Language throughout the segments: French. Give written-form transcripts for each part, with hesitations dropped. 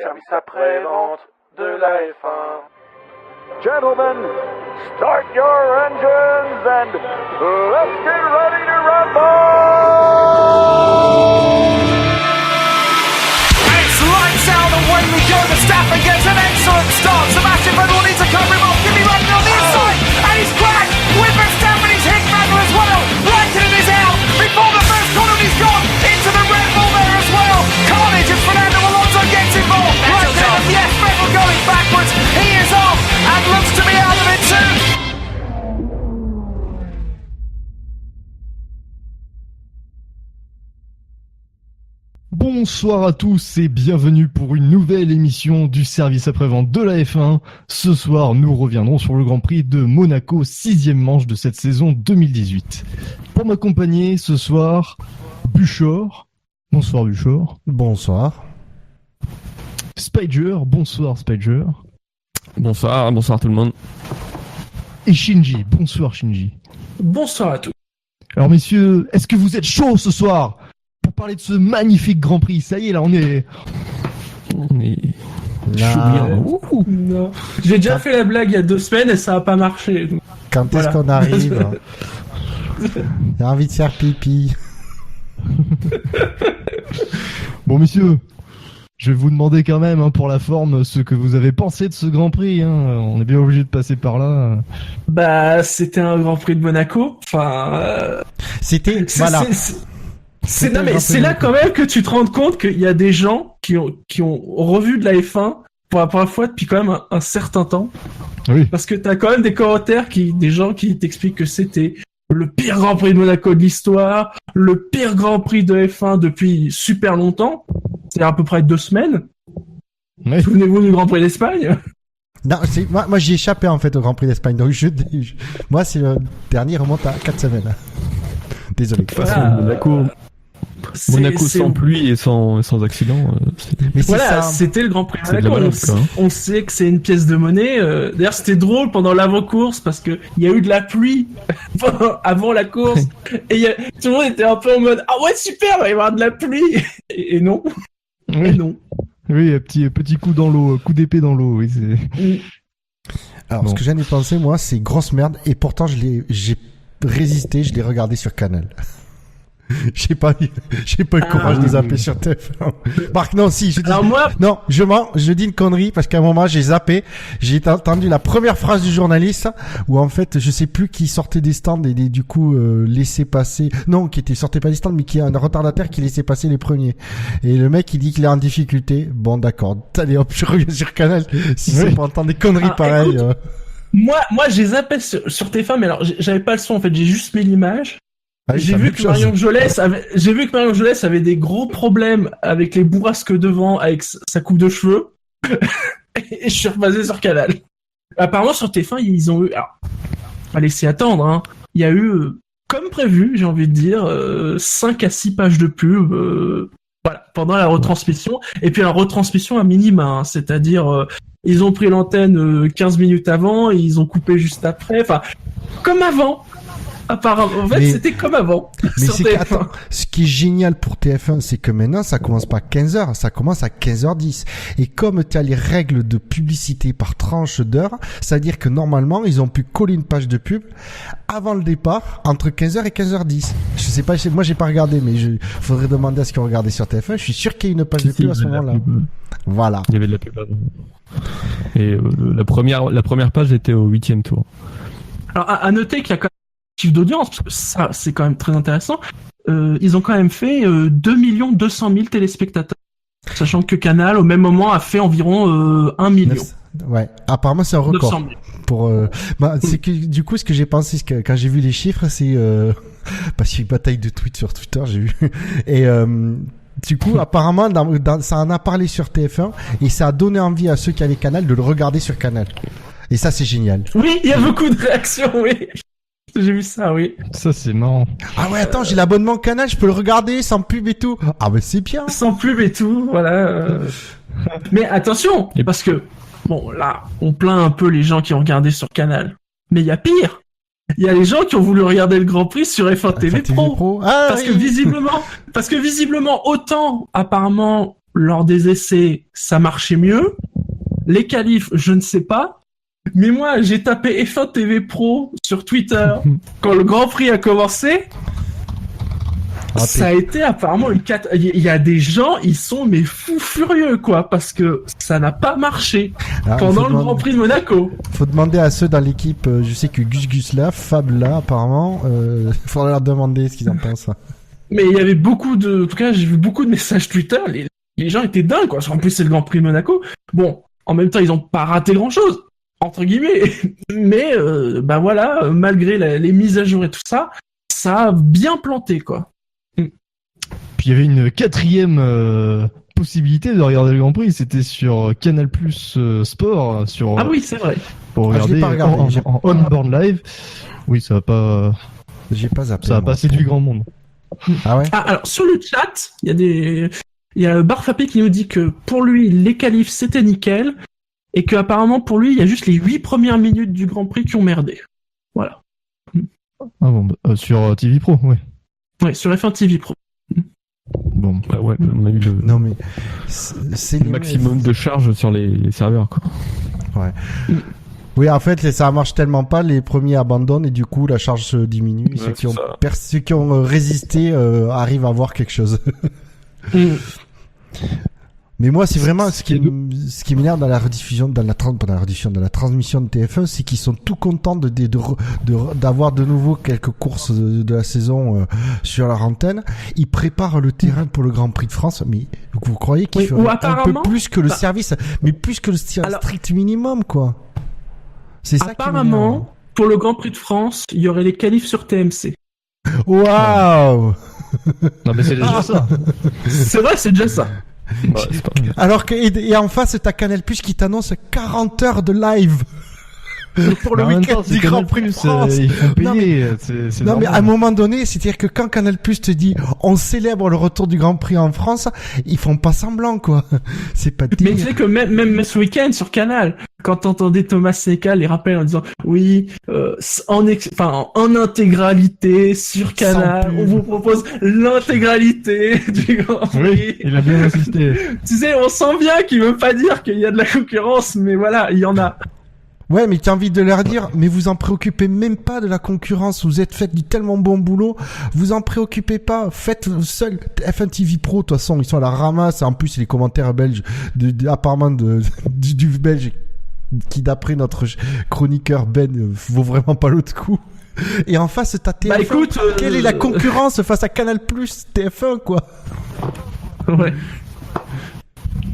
service après-vente de la F1. Gentlemen, start your engines and let's get ready to rumble! It's lights out, away we go. Verstappen gets an excellent start. Sebastian Vettel needs to cover him off. Kimi Raikkonen on the inside, and he's cracked with Verstappen. He's hit Vettel as well. Raikkonen is out before the first corner. He's gone into the Red Bull there as well. Carnage as Fernando Alonso gets involved. Raikkonen, yes, Vettel going backwards. He is off and looks to be out of it too. Bonsoir à tous et bienvenue pour une nouvelle émission du service après-vente de la F1. Ce soir, nous reviendrons sur le Grand Prix de Monaco, 6e manche de cette saison 2018. Pour m'accompagner ce soir, Buchor. Bonsoir Buchor. Bonsoir. Spider. Bonsoir Spider. Bonsoir tout le monde. Et Shinji. Bonsoir Shinji. Bonsoir à tous. Alors messieurs, est-ce que vous êtes chauds ce soir pour parler de ce magnifique Grand Prix? Ça y est, là on est chaud bien. Non. J'ai déjà fait la blague il y a 2 semaines et ça a pas marché. Donc, Quand est-ce qu'on arrive? J'ai envie de faire pipi. Bon messieurs, je vais vous demander quand même pour la forme ce que vous avez pensé de ce Grand Prix. On est bien obligé de passer par là. Bah, c'était un Grand Prix de Monaco. Enfin, C'était voilà. C'est là quand même que tu te rends compte qu'il y a des gens qui ont revu de la F1 pour la première fois depuis quand même un certain temps. Oui. Parce que t'as quand même des commentaires des gens qui t'expliquent que c'était le pire Grand Prix de Monaco de l'histoire, le pire Grand Prix de F1 depuis super longtemps. C'est à peu près 2 semaines. Oui. Souvenez-vous du Grand Prix d'Espagne? Non, moi j'y ai échappé en fait au Grand Prix d'Espagne. Donc moi c'est le dernier remonte à 4 semaines. Désolé. De toute façon, Monaco sans pluie et sans accident. Mais c'est voilà, ça. c'était le Grand Prix de C'est de la Monaco. balance, On sait que c'est une pièce de monnaie. D'ailleurs, c'était drôle pendant l'avant-course parce que il y a eu de la pluie avant la course et tout le monde était un peu en mode ah ouais super, il va y avoir de la pluie et non. Oui. Et non. Oui, petit coup dans l'eau, coup d'épée dans l'eau. Oui, c'est. Alors Bon. ce que j'en ai pensé moi c'est grosse merde et pourtant j'ai résisté, je l'ai regardé sur Canal. J'ai pas eu le courage de zapper sur TF1. Marc, non, si, je dis. Alors moi, Non, je dis une connerie parce qu'à un moment j'ai zappé, j'ai entendu la première phrase du journaliste où en fait je sais plus qui sortait des stands et du coup laissait passer, non qui sortait pas des stands mais qui est un retardataire qui laissait passer les premiers. Et le mec il dit qu'il est en difficulté. Bon d'accord, allez hop, je reviens sur Canal si c'est pour entendre des conneries pareilles. écoute, moi j'ai zappé sur TF1 mais alors j'avais pas le son en fait, j'ai juste mis l'image. J'ai vu que Marion Jolès avait des gros problèmes avec les bourrasques devant, avec sa coupe de cheveux. Et je suis repassé sur Canal. Apparemment, sur TF1, ils ont eu, alors, à laisser attendre, hein. Il y a eu, comme prévu, j'ai envie de dire, 5 à 6 pages de pub, voilà, pendant la retransmission. Et puis la retransmission à minima, hein, c'est-à-dire, ils ont pris l'antenne 15 minutes avant, et ils ont coupé juste après. Enfin, comme avant. Apparemment, en fait, c'était comme avant. Mais sur c'est TF1. attends, ce qui est génial pour TF1, c'est que maintenant, ça commence pas à 15h, ça commence à 15h10. Et comme tu as les règles de publicité par tranche d'heure, c'est-à-dire que normalement, ils ont pu coller une page de pub avant le départ, entre 15h et 15h10. Je sais pas, moi j'ai pas regardé, mais faudrait demander à ce qu'ils ont regardé sur TF1. Je suis sûr qu'il y a une page de pub à ce moment-là. Voilà. Il y avait de la pub avant. Et la première page était au 8e tour. Alors, à noter qu'il y a quand même un chiffre d'audience, parce que ça, c'est quand même très intéressant. Ils ont quand même fait 2 200 000 téléspectateurs. Sachant que Canal, au même moment, a fait environ 1 million. Ouais, apparemment c'est un record. 900 000. Pour c'est que du coup ce que j'ai pensé quand j'ai vu les chiffres c'est parce qu'il y a une bataille de tweets sur Twitter, j'ai vu et du coup apparemment ça en a parlé sur TF1 et ça a donné envie à ceux qui avaient Canal de le regarder sur Canal. Et ça c'est génial. Oui, il y a beaucoup de réactions, oui. J'ai vu ça, oui. Ça c'est marrant. Ah ouais, attends, j'ai l'abonnement Canal, je peux le regarder sans pub et tout. Ah bah c'est bien. Sans pub et tout, voilà. Mais attention, parce que bon, là, on plaint un peu les gens qui ont regardé sur Canal. Mais il y a pire. Il y a les gens qui ont voulu regarder le Grand Prix sur F1 TV Pro. Ah, Parce que visiblement, autant, apparemment, lors des essais, ça marchait mieux. Les qualifs, je ne sais pas. Mais moi, j'ai tapé F1 TV Pro sur Twitter quand le Grand Prix a commencé. Ça a été apparemment une il y a des gens, ils sont mais fous furieux quoi, parce que ça n'a pas marché pendant le Grand Prix de Monaco. Faut demander à ceux dans l'équipe, je sais que Gus là, Fab là apparemment, faudrait leur demander ce qu'ils en pensent. Mais il y avait en tout cas j'ai vu beaucoup de messages Twitter, les gens étaient dingues quoi, en plus c'est le Grand Prix de Monaco. Bon, en même temps ils ont pas raté grand chose, entre guillemets, mais bah voilà, malgré les mises à jour et tout ça, ça a bien planté quoi. Puis il y avait une quatrième possibilité de regarder le Grand Prix, c'était sur Canal Plus Sport, sur. Ah oui, c'est vrai. Pour regarder, en on-board live. Oui, ça va pas. J'ai pas zappé. Ça va pas séduire grand monde. Ah ouais. Ah, alors sur le chat, il y a Barfapé qui nous dit que pour lui les qualifs c'était nickel et que apparemment pour lui il y a juste les 8 premières minutes du Grand Prix qui ont merdé. Voilà. Ah bon, sur TV Pro, ouais. Ouais, sur F1 TV Pro. Bon, bah ouais, on a eu non mais c'est le maximum de charge sur les serveurs quoi. Ouais. Oui, en fait, ça marche tellement pas, les premiers abandonnent et du coup la charge se diminue. Ouais, ceux qui ont résisté arrivent à voir quelque chose. Mais moi, c'est vraiment ce qui m'énerve dans la rediffusion, dans la transmission de TF1, c'est qu'ils sont tout contents d'avoir de nouveau quelques courses de la saison sur leur antenne. Ils préparent le terrain pour le Grand Prix de France, mais vous croyez qu'ils feraient un peu plus que le service, mais plus que le strict minimum, quoi. C'est ça apparemment, pour le Grand Prix de France, il y aurait les qualifs sur TMC. Waouh! Non mais c'est déjà ça. C'est vrai, c'est déjà ça. Bah, alors que et en face t'as Canal Plus qui t'annonce 40 heures de live pour le week-end du Grand Prix de France. Ils font payer, non mais à un moment donné, c'est-à-dire que quand Canal Plus te dit on célèbre le retour du Grand Prix en France, ils font pas semblant quoi. C'est pas mais tu sais que même ce week-end sur Canal, quand t'entendais Thomas Secal les rappels en disant oui en intégralité sur Canal, on vous propose l'intégralité du Grand Prix. Oui, il a bien insisté. Tu sais, on sent bien qu'il veut pas dire qu'il y a de la concurrence, mais voilà, il y en a. Ouais, mais t'as envie de leur dire, mais vous en préoccupez même pas de la concurrence, vous êtes fait du tellement bon boulot, vous en préoccupez pas, faites seul F1 TV Pro, de toute façon, ils sont à la ramasse, en plus les commentaires belges, apparemment du belge, qui d'après notre chroniqueur Ben, vaut vraiment pas l'autre coup. Et en face, t'as TF1, écoute, quelle est la concurrence face à Canal+, TF1, quoi? Ouais.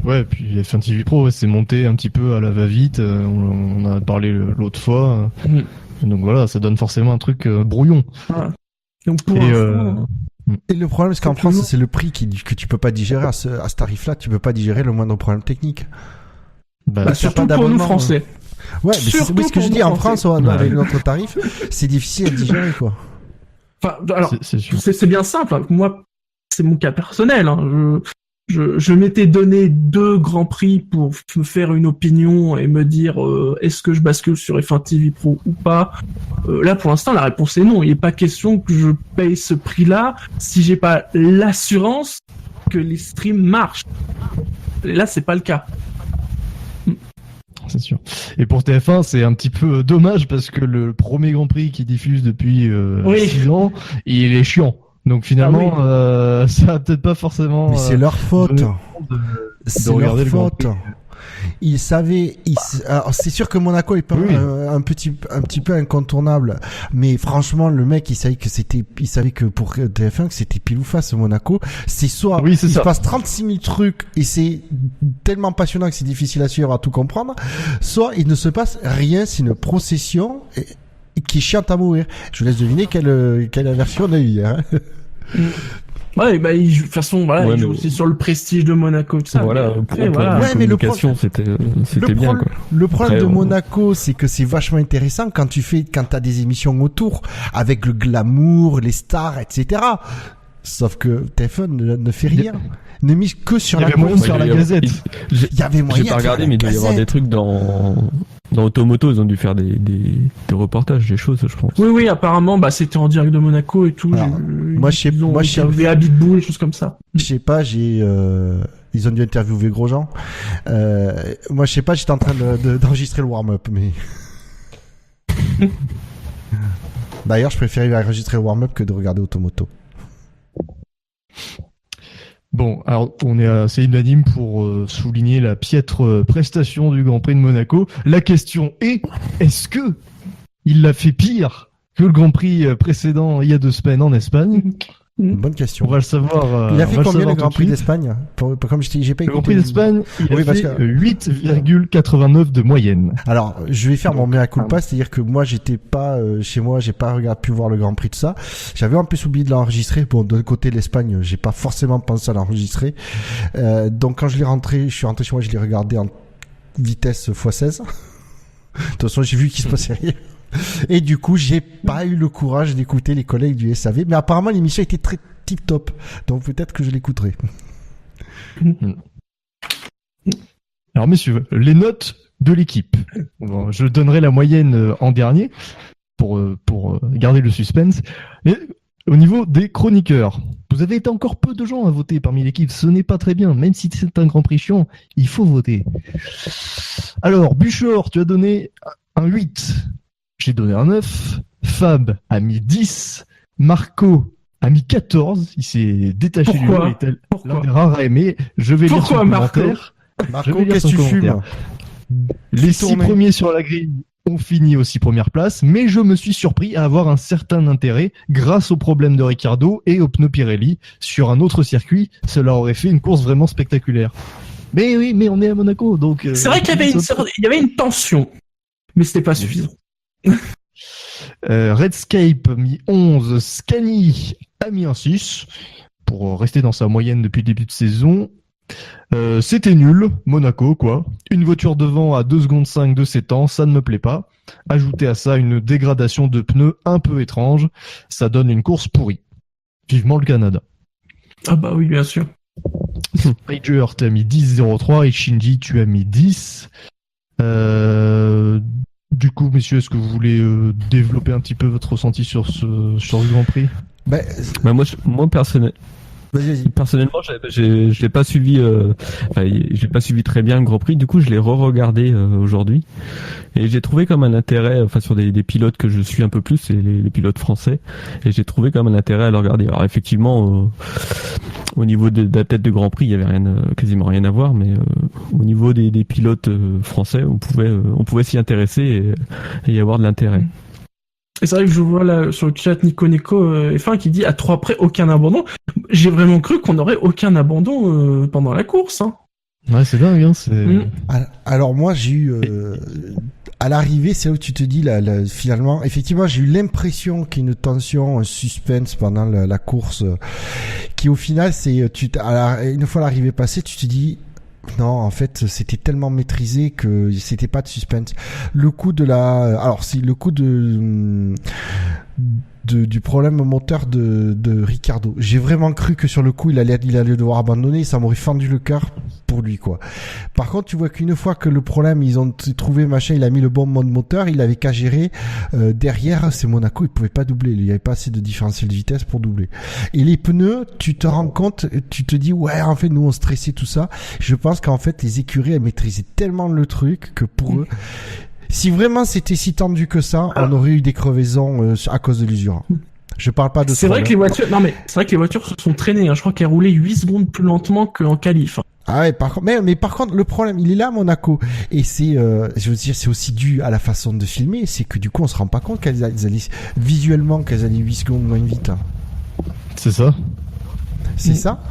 Ouais, puis F1 TV Pro, c'est monté un petit peu à la va-vite, on a parlé l'autre fois. Donc voilà, ça donne forcément un truc brouillon. Ah. Donc pour et le problème, c'est qu'en France, c'est le prix que tu peux pas digérer à ce tarif-là, tu peux pas digérer le moindre problème technique. Surtout pour nous Français. Ouais, mais c'est ce que je dis en France, avec notre tarif, c'est difficile à digérer, quoi. Enfin, alors, c'est bien simple. Hein. Moi, c'est mon cas personnel. Hein. Je m'étais donné 2 grands prix pour me faire une opinion et me dire est-ce que je bascule sur F1 TV Pro ou pas. Là, pour l'instant, la réponse est non. Il n'est pas question que je paye ce prix-là si j'ai pas l'assurance que les streams marchent. Et là, c'est pas le cas. C'est sûr. Et pour TF1, c'est un petit peu dommage parce que le premier Grand Prix qui diffuse depuis 6 ans, il est chiant. Donc finalement, ça va peut-être pas forcément. Mais c'est leur faute. C'est leur faute. Ils savaient. Alors c'est sûr que Monaco est pas un petit peu incontournable, mais franchement le mec il savait que pour TF1 que c'était pile ou face Monaco. C'est soit il se passe 36 000 trucs et c'est tellement passionnant que c'est difficile à suivre, à tout comprendre, soit il ne se passe rien, c'est une procession. Qui est chiante à mourir. Je vous laisse deviner quelle version on a eu hier. Ouais, bah, de toute façon, voilà, il joue aussi sur le prestige de Monaco, tout ça. Voilà, mais le communication, c'était bien, quoi. Le problème de Monaco, c'est que c'est vachement intéressant quand t'as des émissions autour, avec le glamour, les stars, etc. Sauf que TF1 ne fait rien. Ne mise que sur la course, sur la gazette. Il y avait moyen. J'ai pas regardé, mais il doit y avoir des trucs dans Automoto, ils ont dû faire des reportages, des choses, je pense. Oui, apparemment, bah, c'était en direct de Monaco et tout. Alors, moi, je sais à Bitbull, des choses comme ça. Je sais pas, Ils ont dû interviewer Grosjean. Moi, je sais pas, j'étais en train d'enregistrer le warm-up, mais... D'ailleurs, je préférais enregistrer le warm-up que de regarder Automoto. Bon, alors on est assez unanime pour souligner la piètre prestation du Grand Prix de Monaco. La question est, est-ce que il l'a fait pire que le Grand Prix précédent il y a 2 semaines en Espagne? Bonne question. On va le savoir. Il a fait combien le Grand Prix d'Espagne? Comme je t'ai, j'ai pas écouté. Le Grand Prix d'Espagne, il a fait 8,89 de moyenne. Alors, je vais faire mon mea culpa, c'est-à-dire que moi, j'étais pas chez moi, j'ai pas pu voir le Grand Prix de ça. J'avais en plus oublié de l'enregistrer. Bon, de côté de l'Espagne, j'ai pas forcément pensé à l'enregistrer. Donc, quand je suis rentré chez moi, je l'ai regardé en vitesse x16. De toute façon, j'ai vu qu'il se passait rien. Et du coup, j'ai pas eu le courage d'écouter les collègues du SAV, mais apparemment l'émission était très tip top, donc peut-être que je l'écouterai. Alors messieurs, les notes de l'équipe. Bon, je donnerai la moyenne en dernier pour garder le suspense. Mais au niveau des chroniqueurs, vous avez été encore peu de gens à voter parmi l'équipe. Ce n'est pas très bien, même si c'est un Grand Prix chiant, il faut voter. Alors, Buchor, tu as donné un 8. J'ai donné un 9, Fab a mis 10, Marco a mis 14, il s'est détaché du lot, il était l'un des rares à aimer. Je vais lire son commentaire. Marco, qu'est-ce que tu fumes? Les 6 premiers sur la grille ont fini aux 6 premières places, mais je me suis surpris à avoir un certain intérêt grâce aux problèmes de Ricciardo et aux pneus Pirelli. Sur un autre circuit, cela aurait fait une course vraiment spectaculaire. Mais oui, mais on est à Monaco, donc... c'est vrai qu'il y avait une tension, mais c'était pas suffisant. Redscape a mis 11, Scani a mis un 6 pour rester dans sa moyenne depuis le début de saison. C'était nul, Monaco quoi. Une voiture devant à 2 secondes 5 de ses temps, ça ne me plaît pas. Ajoutez à ça une dégradation de pneus un peu étrange, ça donne une course pourrie. Vivement le Canada. Ah bah oui, bien sûr. Rager, tu as mis 10,03 et Shinji, tu as mis 10. Du coup, messieurs, est-ce que vous voulez développer un petit peu votre ressenti sur ce Grand Prix? Moi personnellement, je l'ai pas suivi. J'ai pas suivi très bien le Grand Prix. Du coup, je l'ai re-regardé aujourd'hui et j'ai trouvé comme un intérêt, sur des pilotes que je suis un peu plus, c'est les pilotes français, et j'ai trouvé comme un intérêt à le regarder. Alors effectivement, au niveau de la tête de Grand Prix, il y avait quasiment rien à voir, mais au niveau des pilotes français, on pouvait s'y intéresser et y avoir de l'intérêt. Et c'est vrai que je vois là sur le chat Nico F1 qui dit à 3 près aucun abandon. J'ai vraiment cru qu'on n'aurait aucun abandon pendant la course. Hein. Ouais, c'est dingue. Hein, Alors moi j'ai eu à l'arrivée, c'est là où tu te dis finalement, effectivement, j'ai eu l'impression qu'il y a une tension, un suspense pendant la course, qui au final c'est une fois l'arrivée passée, tu te dis non, en fait, c'était tellement maîtrisé que c'était pas de suspense. Le coup du problème moteur de Ricciardo. J'ai vraiment cru que sur le coup, il allait devoir abandonner, ça m'aurait fendu le cœur pour lui, quoi. Par contre, tu vois qu'une fois que le problème, ils ont trouvé machin, il a mis le bon mode moteur, il avait qu'à gérer, derrière, c'est Monaco, il pouvait pas doubler, il y avait pas assez de différentiel de vitesse pour doubler. Et les pneus, tu te rends compte, tu te dis, ouais, en fait, nous, on stressait tout ça. Je pense qu'en fait, les écuries, elles maîtrisaient tellement le truc que pour eux, si vraiment c'était si tendu que ça, on aurait eu des crevaisons à cause de l'usure. Je parle pas de ça. C'est vrai que les voitures se sont traînées. Hein. Je crois qu'elles roulaient 8 secondes plus lentement qu'en qualif. Ah ouais, mais par contre, le problème, il est là, Monaco. Et c'est, je veux dire, c'est aussi dû à la façon de filmer. C'est que du coup, on se rend pas compte qu'elles allaient 8 secondes moins vite. Hein. C'est ça. C'est ça.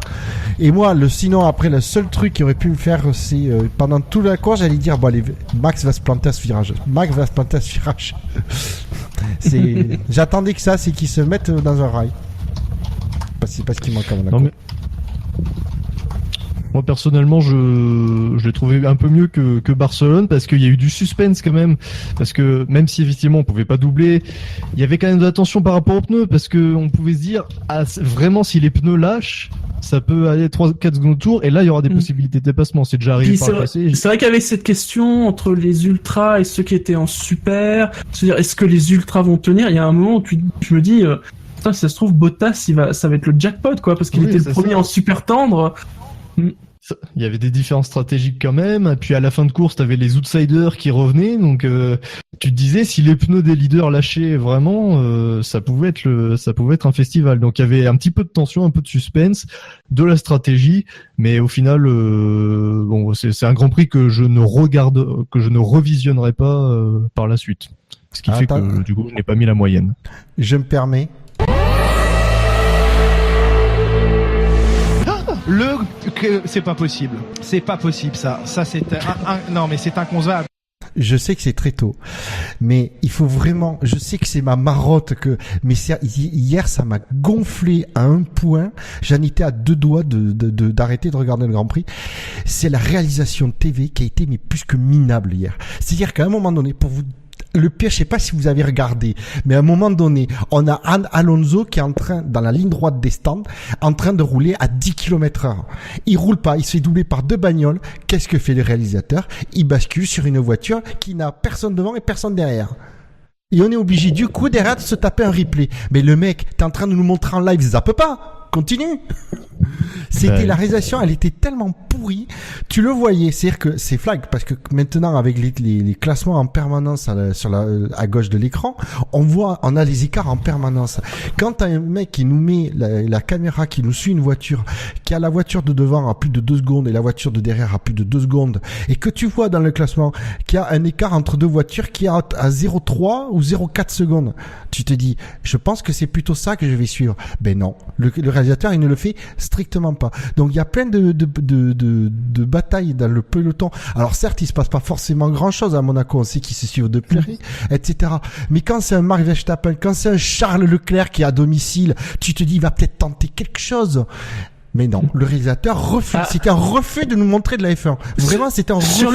Et moi, sinon, après, le seul truc qui aurait pu me faire, c'est pendant toute la course, j'allais dire, bon, allez, Max va se planter à ce virage. J'attendais que ça, c'est qu'ils se mettent dans un rail. C'est pas ce qui manque à Monaco. Moi personnellement, je l'ai trouvé un peu mieux que Barcelone parce qu'il y a eu du suspense quand même. Parce que même si effectivement on pouvait pas doubler, il y avait quand même de l'attention par rapport aux pneus parce que on pouvait se dire vraiment si les pneus lâchent, ça peut aller 3-4 secondes tour et là il y aura des possibilités de dépassement. C'est déjà arrivé par le passé. C'est vrai qu'il y avait cette question entre les ultras et ceux qui étaient en super. C'est-à-dire est-ce que les ultras vont tenir? Il y a un moment où je me dis, putain, si ça se trouve Bottas ça va être le jackpot quoi parce qu'il était le premier en super tendre. Il y avait des différences stratégiques quand même. Et puis à la fin de course, t'avais les outsiders qui revenaient. Donc tu te disais si les pneus des leaders lâchaient vraiment, ça pouvait être un festival. Donc il y avait un petit peu de tension, un peu de suspense, de la stratégie. Mais au final, bon, c'est un Grand Prix que je ne revisionnerai pas par la suite. Ce qui fait que du coup, je n'ai pas mis la moyenne. Je me permets. C'est pas possible. C'est pas possible, ça. Ça, c'est non, mais c'est inconcevable. Je sais que c'est très tôt, mais il faut vraiment, je sais que c'est ma marotte mais hier, ça m'a gonflé à un point. J'en étais à 2 doigts d'arrêter de regarder le Grand Prix. C'est la réalisation de TV qui a été, mais plus que minable hier. C'est-à-dire qu'à un moment donné, le pire, je sais pas si vous avez regardé, mais à un moment donné, on a Alonso qui est en train, dans la ligne droite des stands, en train de rouler à 10 km/h. Il roule pas, il se fait doubler par 2 bagnoles. Qu'est-ce que fait le réalisateur? Il bascule sur une voiture qui n'a personne devant et personne derrière. Et on est obligé, du coup, derrière, de se taper un replay. Mais le mec, t'es en train de nous montrer en live, zappe pas! Continue! C'était la réalisation, elle était tellement pourrie, tu le voyais, c'est-à-dire que c'est flag parce que maintenant avec les classements en permanence à gauche de l'écran, on a les écarts en permanence. Quand t'as un mec qui nous met la caméra qui nous suit une voiture, qui a la voiture de devant à plus de 2 secondes et la voiture de derrière à plus de 2 secondes, et que tu vois dans le classement qu'il y a un écart entre 2 voitures qui est à 0,3 ou 0,4 secondes, tu te dis, je pense que c'est plutôt ça que je vais suivre. Ben non, le réalisateur il ne le fait strictement pas. Donc il y a plein de batailles dans le peloton. Alors certes, il se passe pas forcément grand chose à Monaco, on sait qu'ils se suivent de près, etc. Mais quand c'est un Max Verstappen, quand c'est un Charles Leclerc qui est à domicile, tu te dis il va peut-être tenter quelque chose. Mais non, le réalisateur refuse. C'était un refus de nous montrer de la F1. Vraiment, c'était un refus.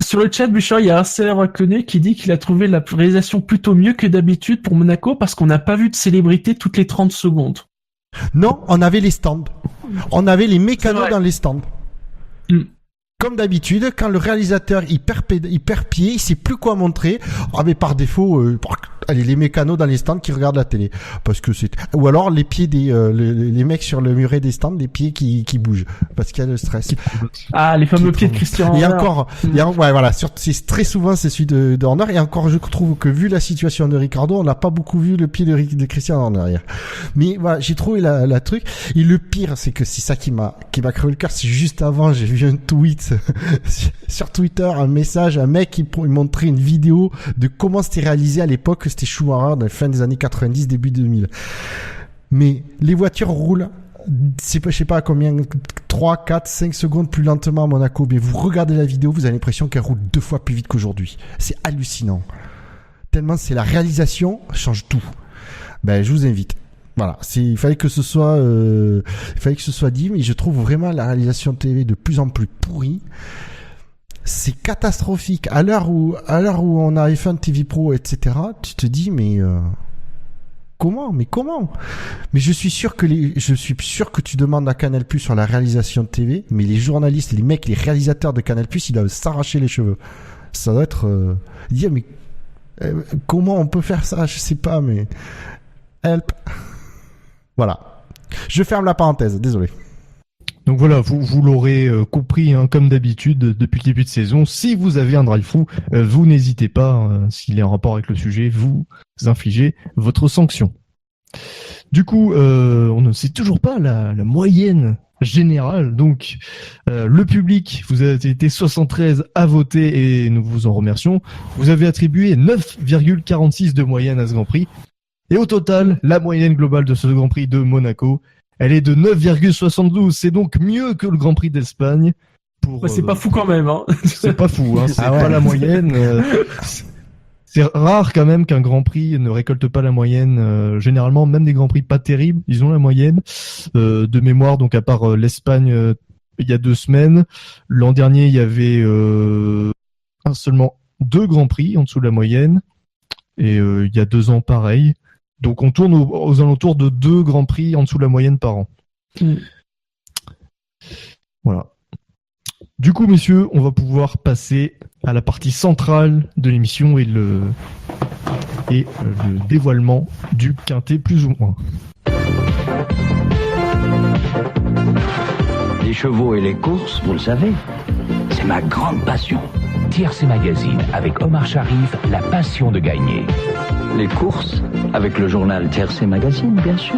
Sur le chat, Bouchard, il y a un célèbre connu qui dit qu'il a trouvé la réalisation plutôt mieux que d'habitude pour Monaco parce qu'on n'a pas vu de célébrité toutes les 30 secondes. Non, on avait les stands. On avait les mécanos dans les stands. Comme d'habitude, quand le réalisateur il perd pied, il sait plus quoi montrer. Ah mais par défaut, allez, les mécanos dans les stands qui regardent la télé, parce que c'est, ou alors les pieds les mecs sur le muret des stands, les pieds qui bougent parce qu'il y a le stress. Ah, les fameux pieds de Christian Horner. Et encore, ouais voilà, c'est très souvent c'est celui de Horner. Et encore, je trouve que vu la situation de Ricardo, on n'a pas beaucoup vu le pied de Christian Horner hier. Mais voilà, j'ai trouvé la truc. Et le pire, c'est que c'est ça qui m'a crevé le cœur. C'est juste avant, j'ai vu un tweet sur Twitter, un message, un mec qui montrait une vidéo de comment c'était réalisé à l'époque. C'était Schumacher dans la fin des années 90, début 2000. Mais les voitures roulent, je sais pas combien, 3, 4, 5 secondes plus lentement à Monaco. Mais vous regardez la vidéo, vous avez l'impression qu'elle roule 2 fois plus vite qu'aujourd'hui. C'est hallucinant. Tellement c'est la réalisation change tout. Ben, je vous invite. Voilà, il fallait que ce soit dit, mais je trouve vraiment la réalisation TV de plus en plus pourrie. C'est catastrophique. À l'heure où on a F1 TV Pro, etc., tu te dis, mais comment? Mais je suis sûr que tu demandes à Canal+ sur la réalisation de TV, mais les journalistes, les mecs, les réalisateurs de Canal+, ils doivent s'arracher les cheveux. Ça doit être dire, mais comment on peut faire ça? Je sais pas, mais help. Voilà. Je ferme la parenthèse, désolé. Donc voilà, vous l'aurez compris, hein, comme d'habitude, depuis le début de saison, si vous avez un drive fou, vous n'hésitez pas, s'il est en rapport avec le sujet, vous infligez votre sanction. Du coup, on ne sait toujours pas la moyenne générale, donc le public, vous avez été 73 à voter et nous vous en remercions. Vous avez attribué 9,46 de moyenne à ce Grand Prix. Et au total, la moyenne globale de ce Grand Prix de Monaco, elle est de 9,72. C'est donc mieux que le Grand Prix d'Espagne. C'est pas fou quand même. Hein. C'est pas fou, hein. C'est pas la moyenne. C'est rare quand même qu'un Grand Prix ne récolte pas la moyenne. Généralement, même des Grands Prix pas terribles, ils ont la moyenne. De mémoire, donc à part l'Espagne, il y a 2 semaines. L'an dernier, il y avait seulement 2 Grands Prix en dessous de la moyenne. Et il y a 2 ans, pareil. Donc on tourne aux alentours de 2 Grands Prix en dessous de la moyenne par an. Voilà. Du coup, messieurs, on va pouvoir passer à la partie centrale de l'émission et le dévoilement du quintet plus ou moins. Les Les chevaux et les courses, vous le savez, c'est ma grande passion. TRC Magazine avec Omar Sharif, la passion de gagner. Les courses, avec le journal TRC Magazine, bien sûr.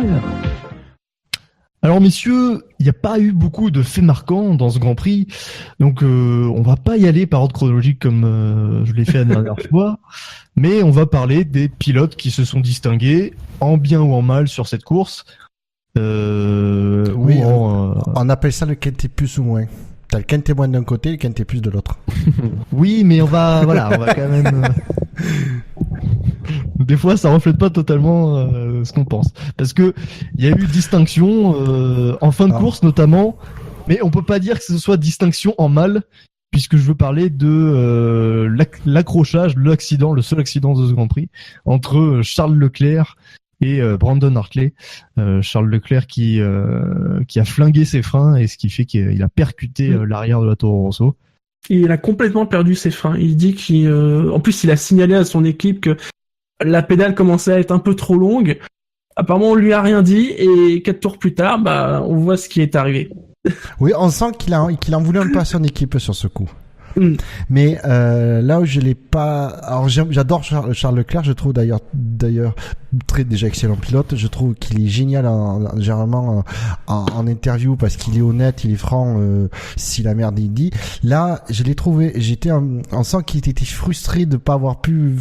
Alors messieurs, il n'y a pas eu beaucoup de faits marquants dans ce Grand Prix, donc on va pas y aller par ordre chronologique comme je l'ai fait la dernière fois, mais on va parler des pilotes qui se sont distingués en bien ou en mal sur cette course. Oui, on appelle ça le quintet plus ou moins. T'as le quintet moins d'un côté, le quintet plus de l'autre. Oui, mais on va quand même. Des fois, ça reflète pas totalement ce qu'on pense, parce que il y a eu distinction en fin de course notamment, mais on peut pas dire que ce soit distinction en mal, puisque je veux parler de l'accrochage, l'accident, le seul accident de ce Grand Prix entre Charles Leclerc et Brandon Hartley. Charles Leclerc qui a flingué ses freins, et ce qui fait qu'il a percuté l'arrière de la Toro Rosso. Et il a complètement perdu ses freins. Il dit en plus, il a signalé à son équipe que la pédale commençait à être un peu trop longue. Apparemment, on lui a rien dit, et 4 tours plus tard, on voit ce qui est arrivé. Oui, on sent qu'il en voulait un peu à son équipe sur ce coup. Mais là où je l'ai pas, alors j'adore Charles Leclerc, je trouve d'ailleurs déjà excellent pilote. Je trouve qu'il est génial généralement en interview, parce qu'il est honnête, il est franc. Si la merde il dit, là je l'ai trouvé, on sent qu'il était frustré de pas avoir pu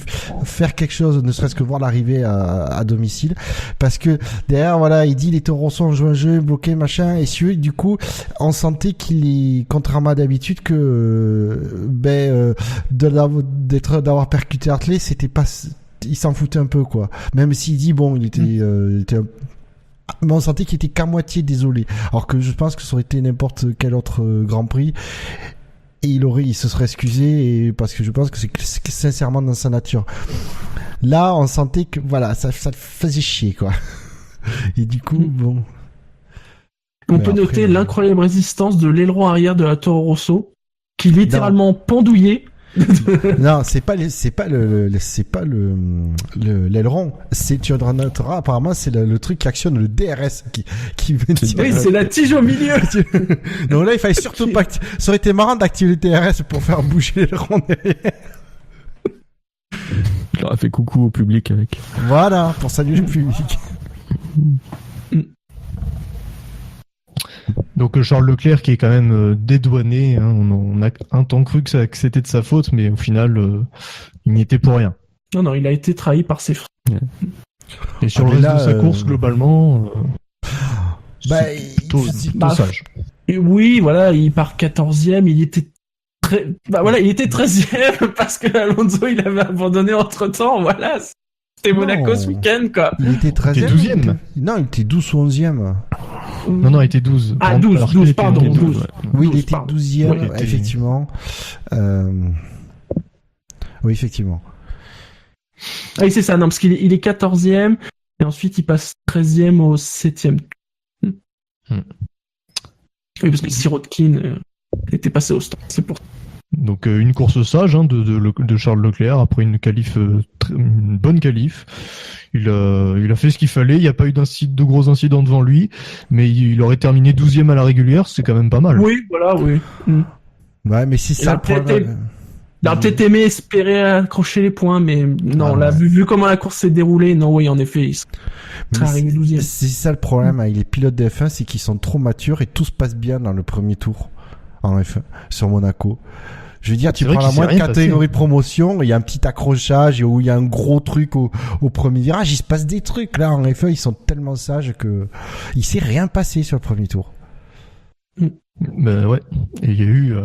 faire quelque chose, ne serait-ce que voir l'arrivée à domicile, parce que derrière voilà, il dit les Toro Rosso ont joué un jeu bloqué machin, et du coup on sentait qu'il est, contrairement à d'habitude, que d'avoir percuté Hartley, c'était pas, il s'en foutait un peu quoi. Même s'il dit bon, il était mais on sentait qu'il était qu'à moitié désolé. Alors que je pense que ça aurait été n'importe quel autre Grand Prix, et il se serait excusé, et parce que je pense que c'est sincèrement dans sa nature. Là, on sentait que voilà, ça faisait chier quoi. Et du coup, bon. On peut noter l'incroyable résistance de l'aileron arrière de la Toro Rosso, qui littéralement pendouillait. Non, c'est pas l'aileron. Tu noteras, apparemment, c'est le truc qui actionne le DRS qui oui, c'est la tige au milieu. Donc là, il fallait surtout pas. Ça aurait été marrant d'activer le DRS pour faire bouger l'aileron derrière. Je leur ai fait coucou au public avec. Voilà, pour saluer le public. Donc Charles Leclerc qui est quand même dédouané, hein. On a un temps cru que c'était de sa faute, mais au final il n'y était pour rien. Non, il a été trahi par ses freins. Et sur le reste de sa course globalement, plutôt sage. Et oui, voilà, il part 14e, il était il était 13e parce que Alonso il avait abandonné entre-temps, voilà. C'était Monaco ce week-end quoi. Il était 13e. Il était 12e. Non, il était 12 ou 11e. Non, il était 12. Ah, 12, pardon. 12. Oui, il était 12e, effectivement. Oui, effectivement. Ah oui, c'est ça, non, parce qu'il est 14e, et ensuite il passe 13e au 7e. Oui, parce que Sirotkin était passé au stand, c'est pour ça. Donc une course sage hein, de Charles Leclerc après une bonne qualif. Il a fait ce qu'il fallait. Il n'y a pas eu de gros incidents devant lui, mais il aurait terminé 12e à la régulière. C'est quand même pas mal. Oui, voilà, oui. Ouais, mais c'est ça. Il aurait peut-être aimé espérer accrocher les points, mais non. Là, vu comment la course s'est déroulée, non, oui, en effet, il serait arrivé 12e. C'est ça le problème avec les pilotes de F1, c'est qu'ils sont trop matures et tout se passe bien dans le premier tour en F1 sur Monaco. Je veux dire, tu prends la moindre catégorie de promotion, il y a un petit accrochage, où il y a un gros truc au premier virage, il se passe des trucs. Là, en F1, ils sont tellement sages que il s'est rien passé sur le premier tour. Ben ouais. Et il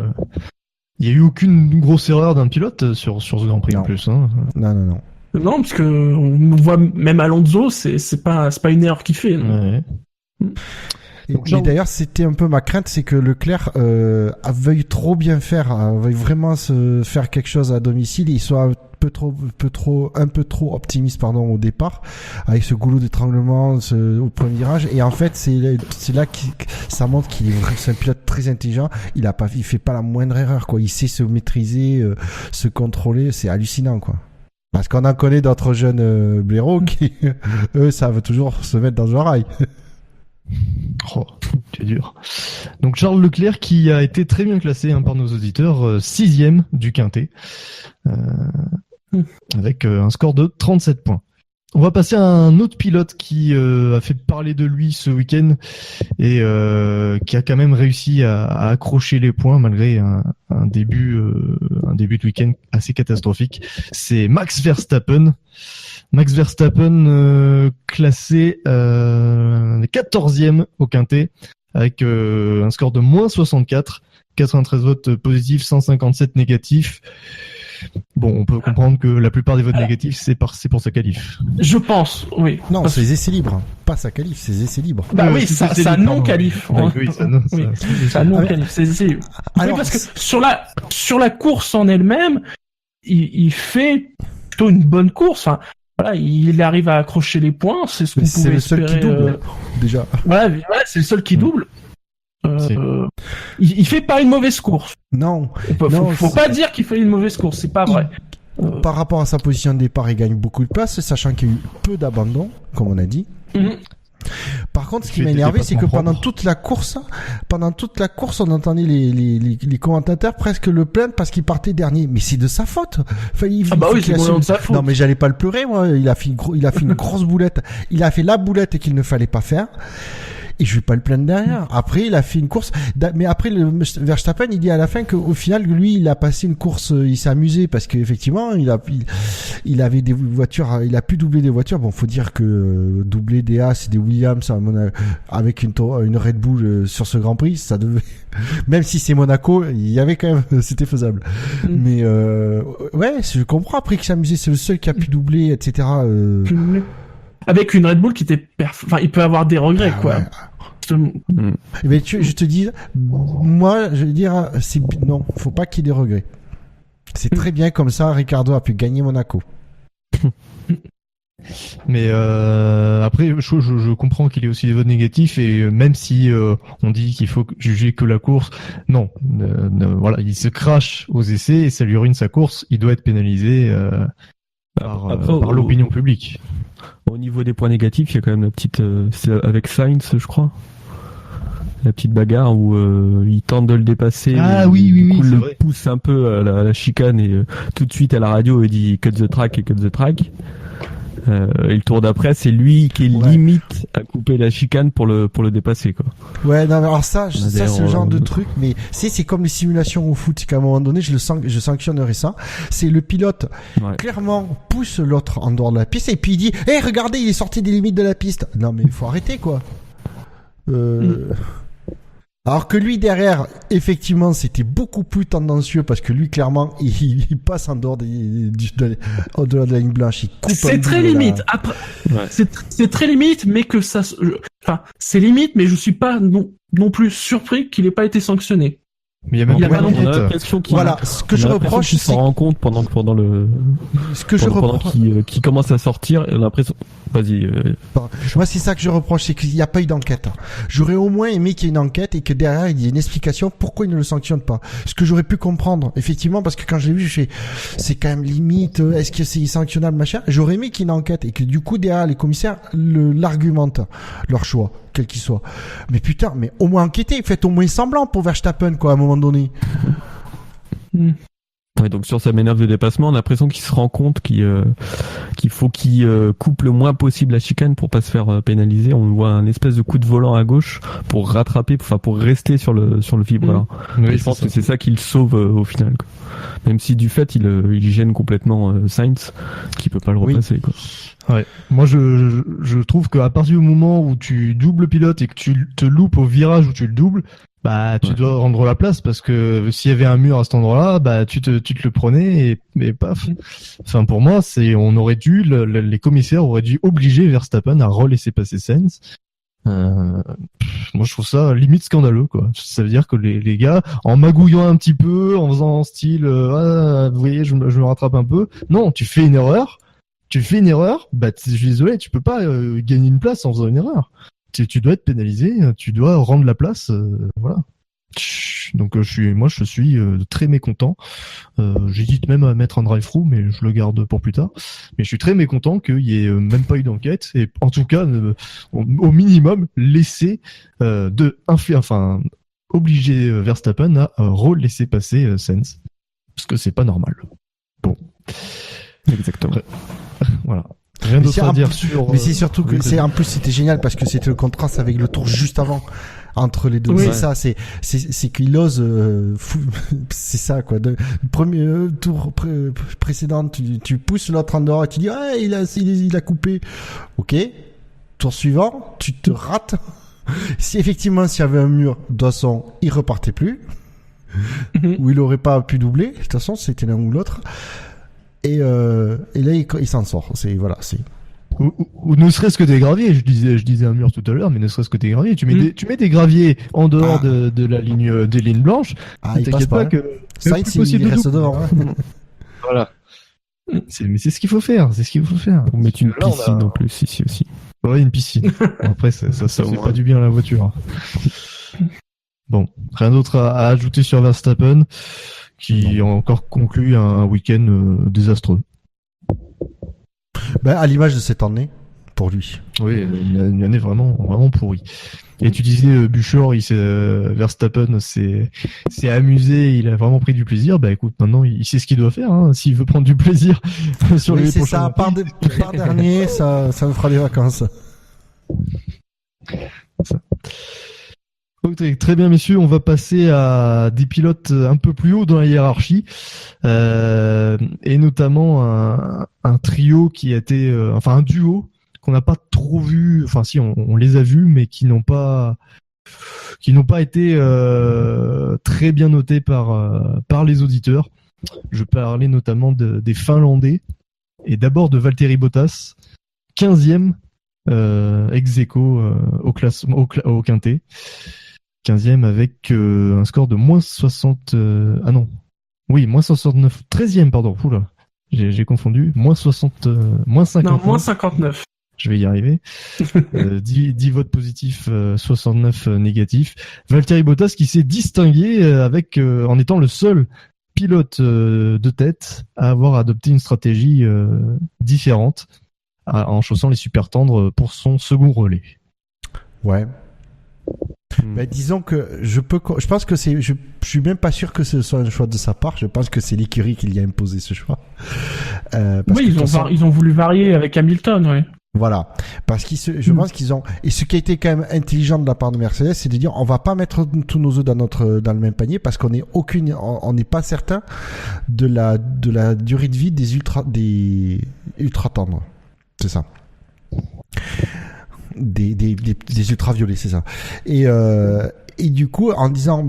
y a eu aucune grosse erreur d'un pilote sur ce Grand Prix en plus. Hein. Non. Non, parce que on voit même Alonso, c'est pas une erreur qu'il fait. Ouais. Mais d'ailleurs, c'était un peu ma crainte, c'est que Leclerc veuille trop bien faire, veuille vraiment se faire quelque chose à domicile, et il soit un peu trop optimiste au départ, avec ce goulot d'étranglement au premier virage. Et en fait, c'est là que ça montre c'est un pilote très intelligent. Il fait pas la moindre erreur, quoi. Il sait se maîtriser, se contrôler. C'est hallucinant, quoi. Parce qu'on en connaît d'autres jeunes blaireaux qui, eux, savent toujours se mettre dans un rail. Oh, c'est dur. Donc Charles Leclerc qui a été très bien classé par nos auditeurs, 6e du Quintet, avec un score de 37 points. On va passer à un autre pilote qui a fait parler de lui ce week-end et qui a quand même réussi à accrocher les points malgré un début de week-end assez catastrophique. C'est Max Verstappen. Max Verstappen classé 14e au Quintet avec un score de moins 64, 93 votes positifs, 157 négatifs. Bon, on peut comprendre que la plupart des votes négatifs, c'est pour sa qualif. Je pense, oui. Non, c'est les essais libres. Pas sa qualif, c'est les essais libres. Bah oui, ça non-qualif. Oui, ça non-qualif, c'est les essais libres. Oui, parce que sur la course en elle-même, il fait plutôt une bonne course. Enfin, voilà, il arrive à accrocher les points, c'est ce qu'on pouvait espérer. C'est le seul qui double, déjà. Voilà, c'est le seul qui double. Il fait pas une mauvaise course. Non. Faut pas dire qu'il fait une mauvaise course, c'est pas vrai. Par rapport à sa position de départ, il gagne beaucoup de place, sachant qu'il y a eu peu d'abandon, comme on a dit. Par contre, ce qui m'a énervé, c'est que pendant toute la course, on entendait les commentateurs presque le plaindre parce qu'il partait dernier. Mais c'est de sa faute. Enfin, c'est de sa faute. Non, mais j'allais pas le pleurer, moi. Il a fait une grosse boulette. Il a fait la boulette qu'il ne fallait pas faire. Et je vais pas le plaindre derrière. Après, il a fait une course. Mais après, Verstappen, il dit à la fin qu'au final, lui, il a passé une course, il s'est amusé parce qu'effectivement, il avait des voitures, il a pu doubler des voitures. Bon, faut dire que doubler des Haas et des Williams avec une Red Bull sur ce Grand Prix, ça devait, même si c'est Monaco, il y avait quand même, c'était faisable. Mais, ouais, je comprends après qu'il s'est amusé, c'est le seul qui a pu doubler, etc. Avec une Red Bull qui était enfin, il peut avoir des regrets, quoi. Ouais. Mais je te dis, moi, je veux dire, non, faut pas qu'il y ait des regrets. C'est très bien comme ça, Ricardo a pu gagner Monaco. Mais après, je comprends qu'il y ait aussi des votes négatifs et même si on dit qu'il faut juger que la course, non, voilà, il se crache aux essais et ça lui ruine sa course. Il doit être pénalisé par l'opinion publique. Au niveau des points négatifs, il y a quand même la petite, c'est avec Sainz, je crois. La petite bagarre où il tente de le dépasser. Ah oui, il le pousse un peu à la chicane et tout de suite à la radio il dit cut the track. Et le tour d'après, c'est lui qui est limite à couper la chicane pour le dépasser, quoi. Ouais, non, alors ça c'est le genre de truc, mais c'est comme les simulations au foot, c'est qu'à un moment donné, je sanctionnerai ça. C'est le pilote, clairement, pousse l'autre en dehors de la piste et puis il dit, regardez, il est sorti des limites de la piste. Non, mais il faut arrêter, quoi. Alors que lui derrière, effectivement, c'était beaucoup plus tendancieux parce que lui, clairement, il passe en dehors au-delà de la ligne blanche. Il coupe. C'est très limite. Après, c'est très limite, mais que ça, enfin, c'est limite, mais je suis pas non plus surpris qu'il ait pas été sanctionné. Mais il y a même pas l'impression qu'il ce que je reproche, c'est s'en rend compte pendant qu'il commence à sortir, on a l'impression. Vas-y. Moi, c'est ça que je reproche, c'est qu'il n'y a pas eu d'enquête. J'aurais au moins aimé qu'il y ait une enquête et que derrière il y ait une explication pourquoi il ne le sanctionne pas. Ce que j'aurais pu comprendre, effectivement, parce que quand j'ai vu, c'est quand même limite. Est-ce que c'est sanctionnable, machin? J'aurais aimé qu'il y ait une enquête et que du coup derrière les commissaires l'argumentent leur choix, quel qu'il soit. Mais putain, mais au moins enquêtez, faites au moins semblant pour Verstappen, quoi, à un moment donné. Ouais, donc sur sa manœuvre de dépassement, on a l'impression qu'il se rend compte qu'il faut qu'il coupe le moins possible la chicane pour pas se faire pénaliser. On voit un espèce de coup de volant à gauche pour rattraper, enfin pour rester sur le vibreur. Oui, je pense que c'est ça qui le sauve au final, quoi. Même si du fait il gêne complètement Sainz, qui peut pas le repasser, quoi. Ouais. Moi, je trouve qu'à partir du moment où tu doubles le pilote et que tu te loupes au virage où tu le doubles, bah, tu dois rendre la place parce que s'il y avait un mur à cet endroit-là, bah, tu te le prenais et paf. Enfin, pour moi, on aurait dû, les commissaires auraient dû obliger Verstappen à relaisser passer Sainz. Moi, je trouve ça limite scandaleux, quoi. Ça veut dire que les gars, en magouillant un petit peu, en faisant style, vous voyez, je me rattrape un peu. Non, tu fais une erreur, bah, je suis désolé, tu peux pas gagner une place en faisant une erreur. Tu dois être pénalisé, tu dois rendre la place, voilà. Donc je suis très mécontent. J'hésite même à mettre un drive-through, mais je le garde pour plus tard. Mais je suis très mécontent qu'il y ait même pas eu d'enquête et en tout cas au minimum laisser obliger Verstappen à laisser passer Sainz parce que c'est pas normal. Bon, exactement. Voilà. Rien d'autre à dire sur. Mais c'est surtout que en plus c'était génial parce que c'était le contraste avec le tour juste avant. Entre les deux, c'est ça, c'est qu'il ose, c'est ça quoi. Le premier tour précédent, tu pousses l'autre en dehors et tu dis il a coupé. Ok. Tour suivant, tu te rates. Si effectivement s'il y avait un mur, de toute façon, il repartait plus. Ou il aurait pas pu doubler. De toute façon, c'était l'un ou l'autre. Et là, il s'en sort. C'est. Ou ne serait-ce que des graviers, je disais un mur tout à l'heure, mais ne serait-ce que des graviers. Tu mets des graviers en dehors de la ligne, des lignes blanches. Il t'inquiète pas que c'est possible il reste devant. Voilà. Mais c'est ce qu'il faut faire. Ou mettre une piscine en plus ici aussi. Ouais, une piscine. Après, ça fait pas du bien à la voiture. Bon, rien d'autre à ajouter sur Verstappen, qui a encore conclu un week-end désastreux. À l'image de cette année, pour lui. Oui, une année vraiment, vraiment pourrie. Et tu disais, Buchor, Verstappen s'est amusé, il a vraiment pris du plaisir. Écoute, maintenant, il sait ce qu'il doit faire, hein, s'il veut prendre du plaisir sur les prochains. C'est ça, par dernier, ça nous fera des vacances. Ça. Okay, très bien, messieurs, on va passer à des pilotes un peu plus haut dans la hiérarchie, et notamment un trio qui a été, un duo qu'on n'a pas trop vu, enfin si on les a vus, mais qui n'ont pas été très bien notés par les auditeurs. Je parlais notamment des Finlandais et d'abord de Valtteri Bottas, 15e ex aequo au quintet. 15e avec un score de moins 60... moins 69... 13e, pardon. Oula, j'ai confondu. Moins 60... moins 59. Non, moins 59. Je vais y arriver. 10 votes positifs, 69 négatifs. Valtteri Bottas qui s'est distingué en étant le seul pilote de tête à avoir adopté une stratégie différente en chaussant les super tendres pour son second relais. Ouais. Disons que je pense que je suis même pas sûr que ce soit un choix de sa part. Je pense que c'est l'écurie qui lui a imposé ce choix. Ils ont voulu varier avec Hamilton, ouais. Voilà, parce je pense qu'ils ont, et ce qui a été quand même intelligent de la part de Mercedes, c'est de dire on va pas mettre tous nos œufs dans le même panier parce qu'on n'est pas certain de la durée de vie des ultra tendres. C'est ça. Des ultraviolets, c'est ça. Et du coup, en disant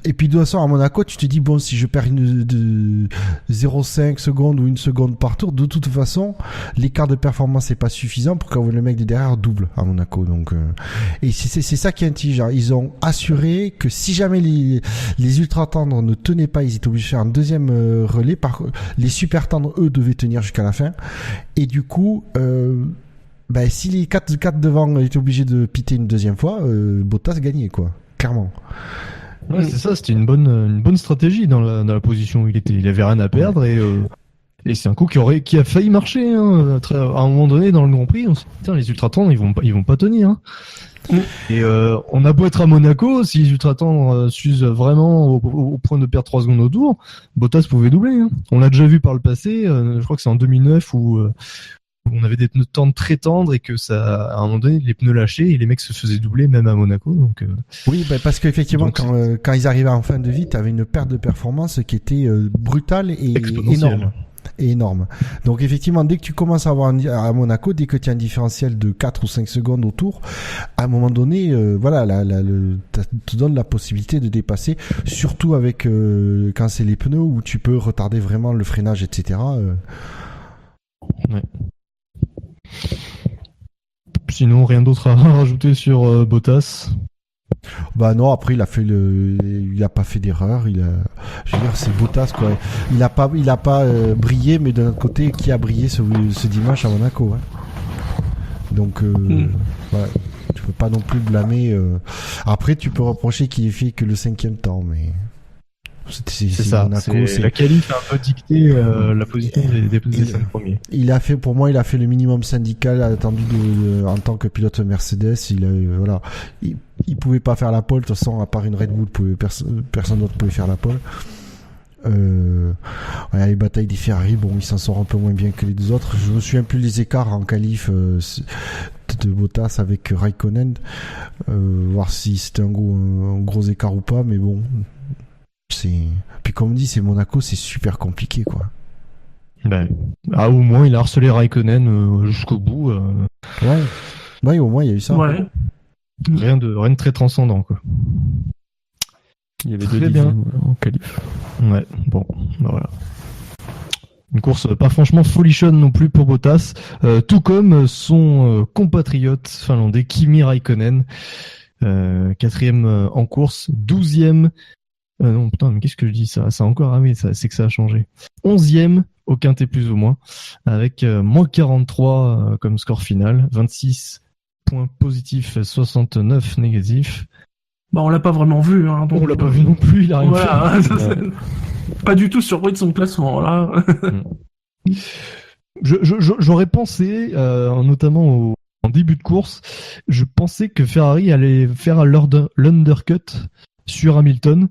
et puis de toute façon à Monaco, tu te dis si je perds de 0,5 secondes ou 1 seconde par tour, de toute façon, l'écart de performance n'est pas suffisant pour que le mec de derrière double à Monaco. Donc, et c'est ça qui est intelligent. Ils ont assuré que si jamais les ultra tendres ne tenaient pas, ils étaient obligés de faire un deuxième relais. Les super tendres, eux, devaient tenir jusqu'à la fin. Et du coup, si les 4 devant étaient obligés de piter une deuxième fois, Bottas gagnait, quoi. Clairement. Ouais, c'est ça, c'était une bonne stratégie dans la position où il était. Il avait rien à perdre et c'est un coup qui a failli marcher, hein. À un moment donné, dans le Grand Prix, on s'est dit, les ultra-tendres, ils vont pas tenir, hein. Et on a beau être à Monaco, si les ultra-tendres s'usent vraiment au point de perdre 3 secondes au tour, Bottas pouvait doubler, hein. On l'a déjà vu par le passé, je crois que c'est en 2009 où on avait des pneus tendres très tendres et que à un moment donné les pneus lâchaient et les mecs se faisaient doubler même à Monaco. Donc oui, parce qu'effectivement quand ils arrivaient en fin de vie, t'avais une perte de performance qui était brutale et énorme. Donc effectivement, dès que tu commences à avoir à Monaco, dès que tu as un différentiel de 4 ou 5 secondes autour, à un moment donné, te donne la possibilité de dépasser, surtout avec quand c'est les pneus où tu peux retarder vraiment le freinage, etc. Ouais. Sinon, rien d'autre à rajouter sur Bottas. Non, après il a pas fait d'erreur. Je veux dire, c'est Bottas, quoi. Il a pas brillé, mais d'un autre côté, qui a brillé ce dimanche à Monaco, hein. Donc, voilà. tu peux pas non plus blâmer. Après, tu peux reprocher qu'il ait fait que le 5e temps, mais c'est ça. Monaco, la qualif a un peu dicté la position des 5 premiers. Pour moi, il a fait le minimum syndical attendu en tant que pilote Mercedes. Il pouvait pas faire la pole. De toute façon, à part une Red Bull, personne d'autre pouvait faire la pole. Les batailles des Ferrari, bon, ils s'en sortent un peu moins bien que les deux autres. Je me souviens plus les écarts en qualif de Bottas avec Raikkonen, voir si c'était un gros écart ou pas, mais bon, puis comme on dit, c'est Monaco, c'est super compliqué, quoi. Au moins il a harcelé Raikkonen jusqu'au bout. Ouais, au moins il y a eu ça. Ouais. Rien de très transcendant, quoi. Il y avait 2 dixièmes en qualif. Ouais, bon, voilà. Une course pas franchement folichonne non plus pour Bottas, tout comme son compatriote finlandais Kimi Raikkonen, 4e en course, 12e. Non, putain, mais qu'est-ce que je dis ça a encore ramé, c'est que ça a changé. 11e au quintet plus ou moins, avec moins 43 comme score final, 26 points positifs, 69 négatifs. On l'a pas vraiment vu, hein. Donc, on l'a pas vu non plus, il a rien fait. Pas du tout surpris de son classement, là. J'aurais pensé, notamment en début de course, je pensais que Ferrari allait faire l'undercut sur Hamilton,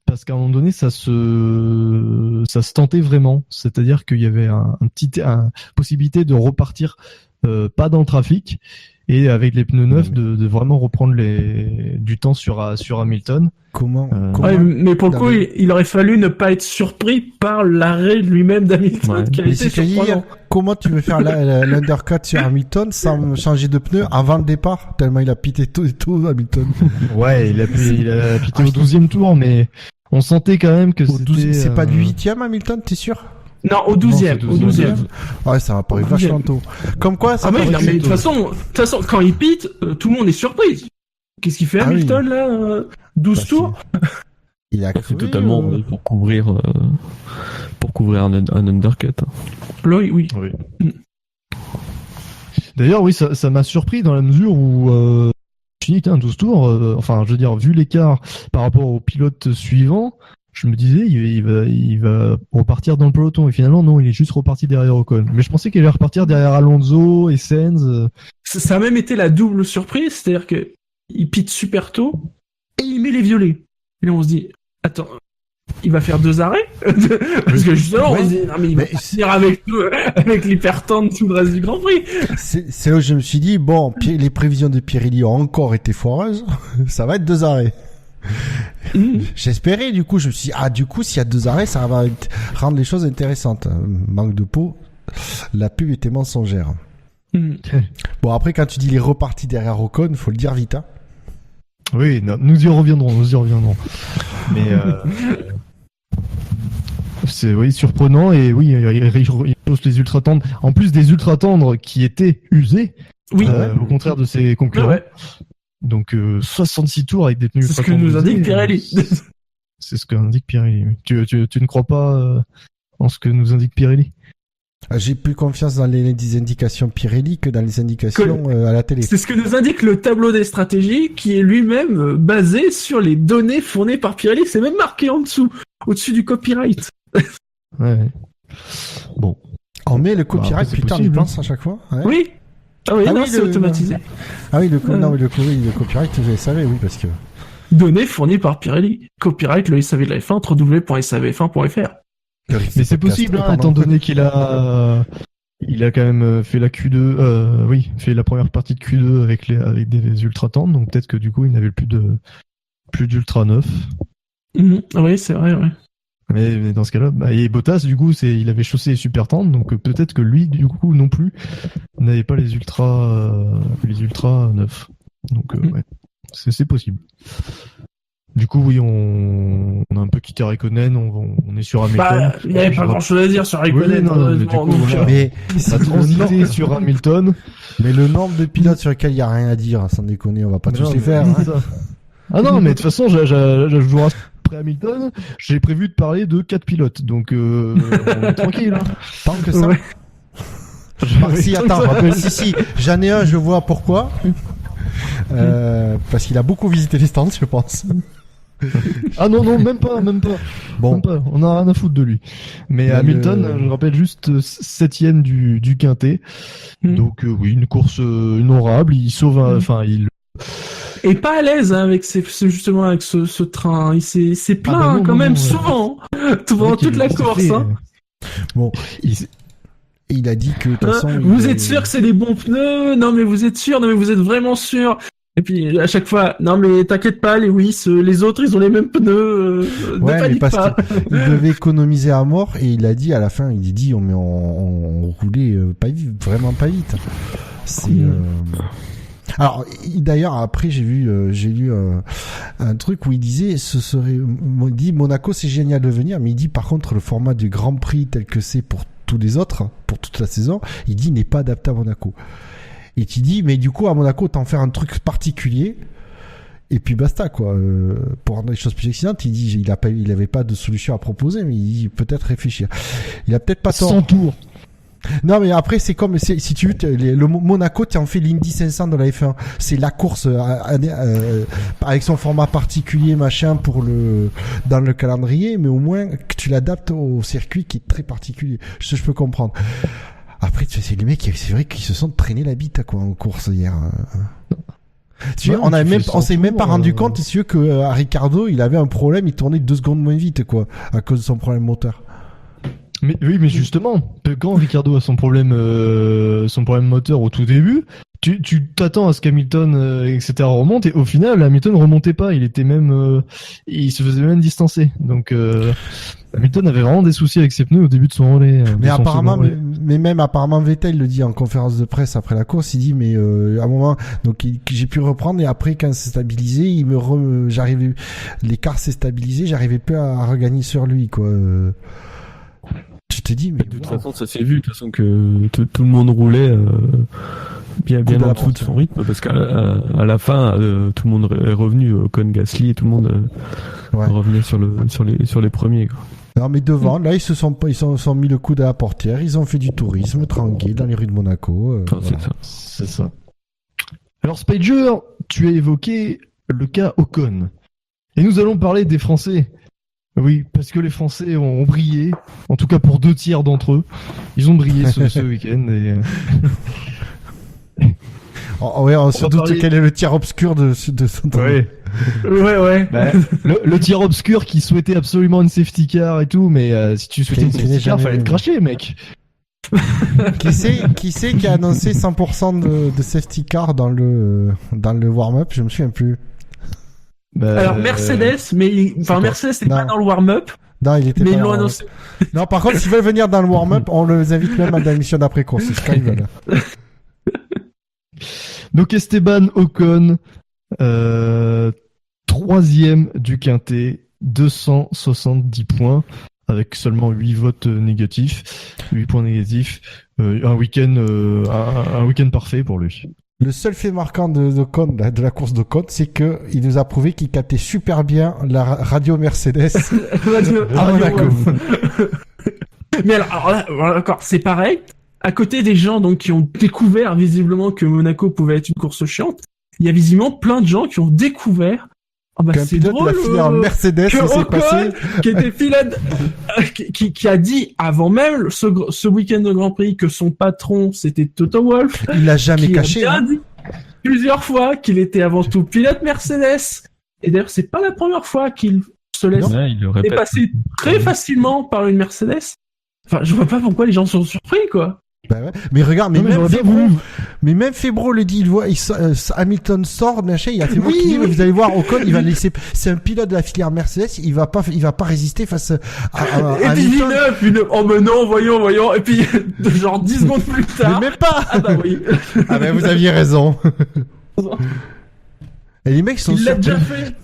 parce qu'à un moment donné, ça se tentait vraiment. C'est-à-dire qu'il y avait une possibilité de repartir pas dans le trafic, et avec les pneus neufs de vraiment reprendre du temps sur Hamilton. Comment mais pour le coup, il aurait fallu ne pas être surpris par l'arrêt lui-même d'Hamilton qui a été surprenant. Comment tu veux faire l'undercut sur Hamilton sans changer de pneu avant le départ, tellement il a pité tout Hamilton. Ouais, il a pité au 12e tour, mais on sentait quand même que c'était... C'est pas du 8e Hamilton, t'es sûr? Non, au 12e. Au 12e. Ouais, ça va paraître vachement tôt. Comme quoi, ça mais de toute façon, quand il pite, tout le monde est surpris. Qu'est-ce qu'il fait Hamilton, là 12 tours Il a cru totalement pour couvrir un undercut. Oui. D'ailleurs, oui, ça m'a surpris dans la mesure où 12 tours, je veux dire, vu l'écart par rapport au pilote suivant, je me disais, il va repartir dans le peloton. Et finalement, non, il est juste reparti derrière Ocon. Mais je pensais qu'il allait repartir derrière Alonso et Sainz. Ça a même été la double surprise. C'est-à-dire que il pite super tôt et il met les violets. Et là, on se dit, attends, il va faire 2 arrêts? Parce que justement, on se dit, non, mais il va finir avec l'hypertente tout le reste du Grand Prix. C'est là où je me suis dit, bon, les prévisions de Pirelli ont encore été foireuses. Ça va être 2 arrêts. J'espérais, du coup, je me suis dit, s'il y a 2 arrêts, ça va rendre les choses intéressantes. Manque de peau, la pub était mensongère. Bon, après, quand tu dis les repartis derrière Ocon, faut le dire vite, hein. Oui, non, nous y reviendrons. Mais c'est surprenant, et oui, il pose les ultra tendres. En plus des ultra tendres qui étaient usés, au contraire de ses concurrents. Ouais. Donc 66 tours avec des pneus ultra tendres. C'est ce que nous indique Pirelli. C'est ce que indique Pirelli. Tu ne crois pas en ce que nous indique Pirelli? J'ai plus confiance dans les indications Pirelli que dans les indications à la télé. C'est ce que nous indique le tableau des stratégies, qui est lui-même basé sur les données fournies par Pirelli. C'est même marqué en dessous, au-dessus du copyright. Ouais. Bon. On met le copyright, putain, on y pense à chaque fois. Ouais. Oui. C'est automatisé. Le copyright, je le savais, oui, parce que... Données fournies par Pirelli. Copyright, le SAV de la F1, www.savf1.fr. Mais c'est possible, étant donné qu'il a quand même fait la Q2, fait la première partie de Q2 avec des ultra tendres, donc peut-être que du coup il n'avait plus d'ultra neuf. Oui, c'est vrai, ouais. Mais dans ce cas-là, et Bottas, du coup, il avait chaussé les super tendres, donc peut-être que lui, du coup, non plus, n'avait pas les ultra neufs. Donc, ouais, c'est possible. Du coup, oui, on a un peu quitté Raikkonen, on est sur Hamilton. Il n'y avait pas grand-chose à dire sur Raikkonen. Mais on a transité sur Hamilton. Mais le nombre de pilotes sur lesquels il n'y a rien à dire, sans déconner, on va pas tous les faire. Ah non, mais de toute façon, je vous rassure, après Hamilton, j'ai prévu de parler de 4 pilotes, donc on est tranquille. Hein. Tant que ça. Ouais. Si, j'en ai un, je vois pourquoi. Parce qu'il a beaucoup visité les stands, je pense. Ah non, même pas. Bon. Même pas. On a rien à foutre de lui. Mais Hamilton, je rappelle juste 7ème du quintet. Donc oui, une course honorable. Il sauve, il... Et pas à l'aise avec justement avec ce train. Il s'est plaint quand même souvent pendant toute la course. Bon. Il a dit que de toute façon, vous êtes sûr que c'est les bons pneus? Non mais vous êtes sûr? Non mais vous êtes vraiment sûr? Et puis à chaque fois, non mais t'inquiète pas, les autres ils ont les mêmes pneus. Ouais, ne panique mais pas. parce qu'il devait économiser à mort et il a dit à la fin, il dit on roulait vraiment pas vite. C'est Alors d'ailleurs après j'ai lu un truc où il disait il dit Monaco c'est génial de venir, mais il dit par contre le format du Grand Prix tel que c'est pour tous les autres, pour toute la saison, il dit n'est pas adapté à Monaco. Et tu dis mais du coup à Monaco t'en faire un truc particulier et puis basta quoi. Pour rendre les choses plus excitantes, il dit il avait pas de solution à proposer, mais il dit peut-être réfléchir. Il a peut-être pas tort. 100 tours. Non mais après c'est comme si tu veux le Monaco tu en fais l'Indy 500 de la F1, c'est la course avec son format particulier machin dans le calendrier, mais au moins que tu l'adaptes au circuit qui est très particulier. Je peux comprendre. Après c'est les mecs c'est vrai qu'ils se sont traînés la bite quoi en course hier. On s'est même pas rendu compte que à Ricardo il avait un problème, il tournait 2 secondes moins vite quoi à cause de son problème moteur. Mais oui, mais justement, quand Ricardo a son problème moteur au tout début, tu t'attends à ce qu'Hamilton, etc. remonte, et au final, Hamilton remontait pas. Il était même, il se faisait même distancer. Donc, Hamilton avait vraiment des soucis avec ses pneus au début de son relais. Mais apparemment, Vettel le dit en conférence de presse après la course. Il dit, mais à un moment, donc j'ai pu reprendre, et après, quand c'est stabilisé, l'écart s'est stabilisé, j'arrivais plus à regagner sur lui, quoi. Tu te dis, mais de toute façon, ça s'est vu, de toute façon, que tout le monde roulait bien en dessous de son rythme, parce qu'à la fin, tout le monde est revenu, Ocon, Gasly, et tout le monde revenait sur les premiers. Quoi. Non, mais devant, là, ils se sont mis le coude à la portière, ils ont fait du tourisme tranquille dans les rues de Monaco. Voilà. C'est ça. Alors, Spider, tu as évoqué le cas Ocon. Et nous allons parler des Français. Oui, parce que les Français ont brillé, en tout cas pour 2 tiers d'entre eux. Ils ont brillé ce week-end. On se doute quel est le tiers obscur de son temps. Ouais. Bah, le tiers obscur qui souhaitait absolument une safety car et tout, mais si tu souhaitais une safety car, fallait te cracher, mec. Qui c'est qui a annoncé 100% de safety car dans le warm-up? Je me souviens plus. Alors Mercedes, Mercedes c'était pas dans le warm-up. Non, il était mais pas ils l'ont annoncé. Non, par contre, s'ils veulent venir dans le warm-up, on les invite même à la mission d'après-course, c'est ce qu'ils veulent. Donc Esteban Ocon, 3e du quintet, 270 points, avec seulement 8 votes négatifs, 8 points négatifs, un week-end parfait pour lui. Le seul fait marquant de la course d'Ocon, c'est que il nous a prouvé qu'il captait super bien la radio Mercedes. Monaco. Mais alors là, encore, c'est pareil. À côté des gens donc qui ont découvert visiblement que Monaco pouvait être une course chiante, il y a visiblement plein de gens qui ont découvert. Qu'un pilote de la filière Mercedes s'est passé. Qui était pilote, qui a dit avant même ce week-end de Grand Prix que son patron c'était Toto Wolff. Il l'a jamais caché. Il a dit plusieurs fois qu'il était avant tout pilote Mercedes. Et d'ailleurs, c'est pas la première fois qu'il se laisse dépasser très facilement par une Mercedes. Enfin, je vois pas pourquoi les gens sont surpris, quoi. Bah ouais. Mais regarde, même Febro le dit, Hamilton sort, machin, il a fait vous allez voir, Ocon, il va laisser, c'est un pilote de la filière Mercedes, il va pas résister face à Hamilton. Et puis oh mais non, voyons, et puis, genre 10 secondes plus tard. Mais même pas! Ah bah oui. Ah bah vous aviez raison. Et les mecs sont Il l'a déjà fait.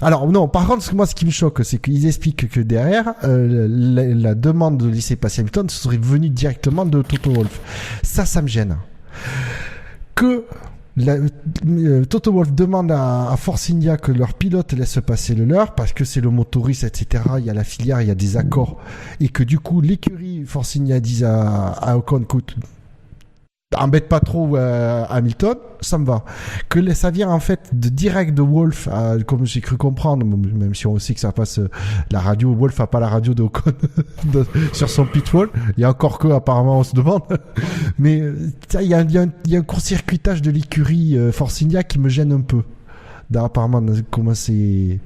Alors non, par contre, moi ce qui me choque, c'est qu'ils expliquent que derrière, la demande de laisser passer Hamilton serait venue directement de Toto Wolff. Ça me gêne. Que Toto Wolff demande à Force India que leur pilote laisse passer le leur, parce que c'est le motoriste, etc. Il y a la filière, il y a des accords. Et que du coup, l'écurie Force India dise à Ocon, écoute, embête pas trop Hamilton, ça me va. Que ça vient en fait de direct de Wolff, comme j'ai cru comprendre, même si on sait que ça passe la radio, Wolff a pas la radio de Ocon sur son pitwall. Il y a encore que apparemment on se demande. Mais il y a un court-circuitage de l'écurie Force India qui me gêne un peu. Apparemment, comment c'est.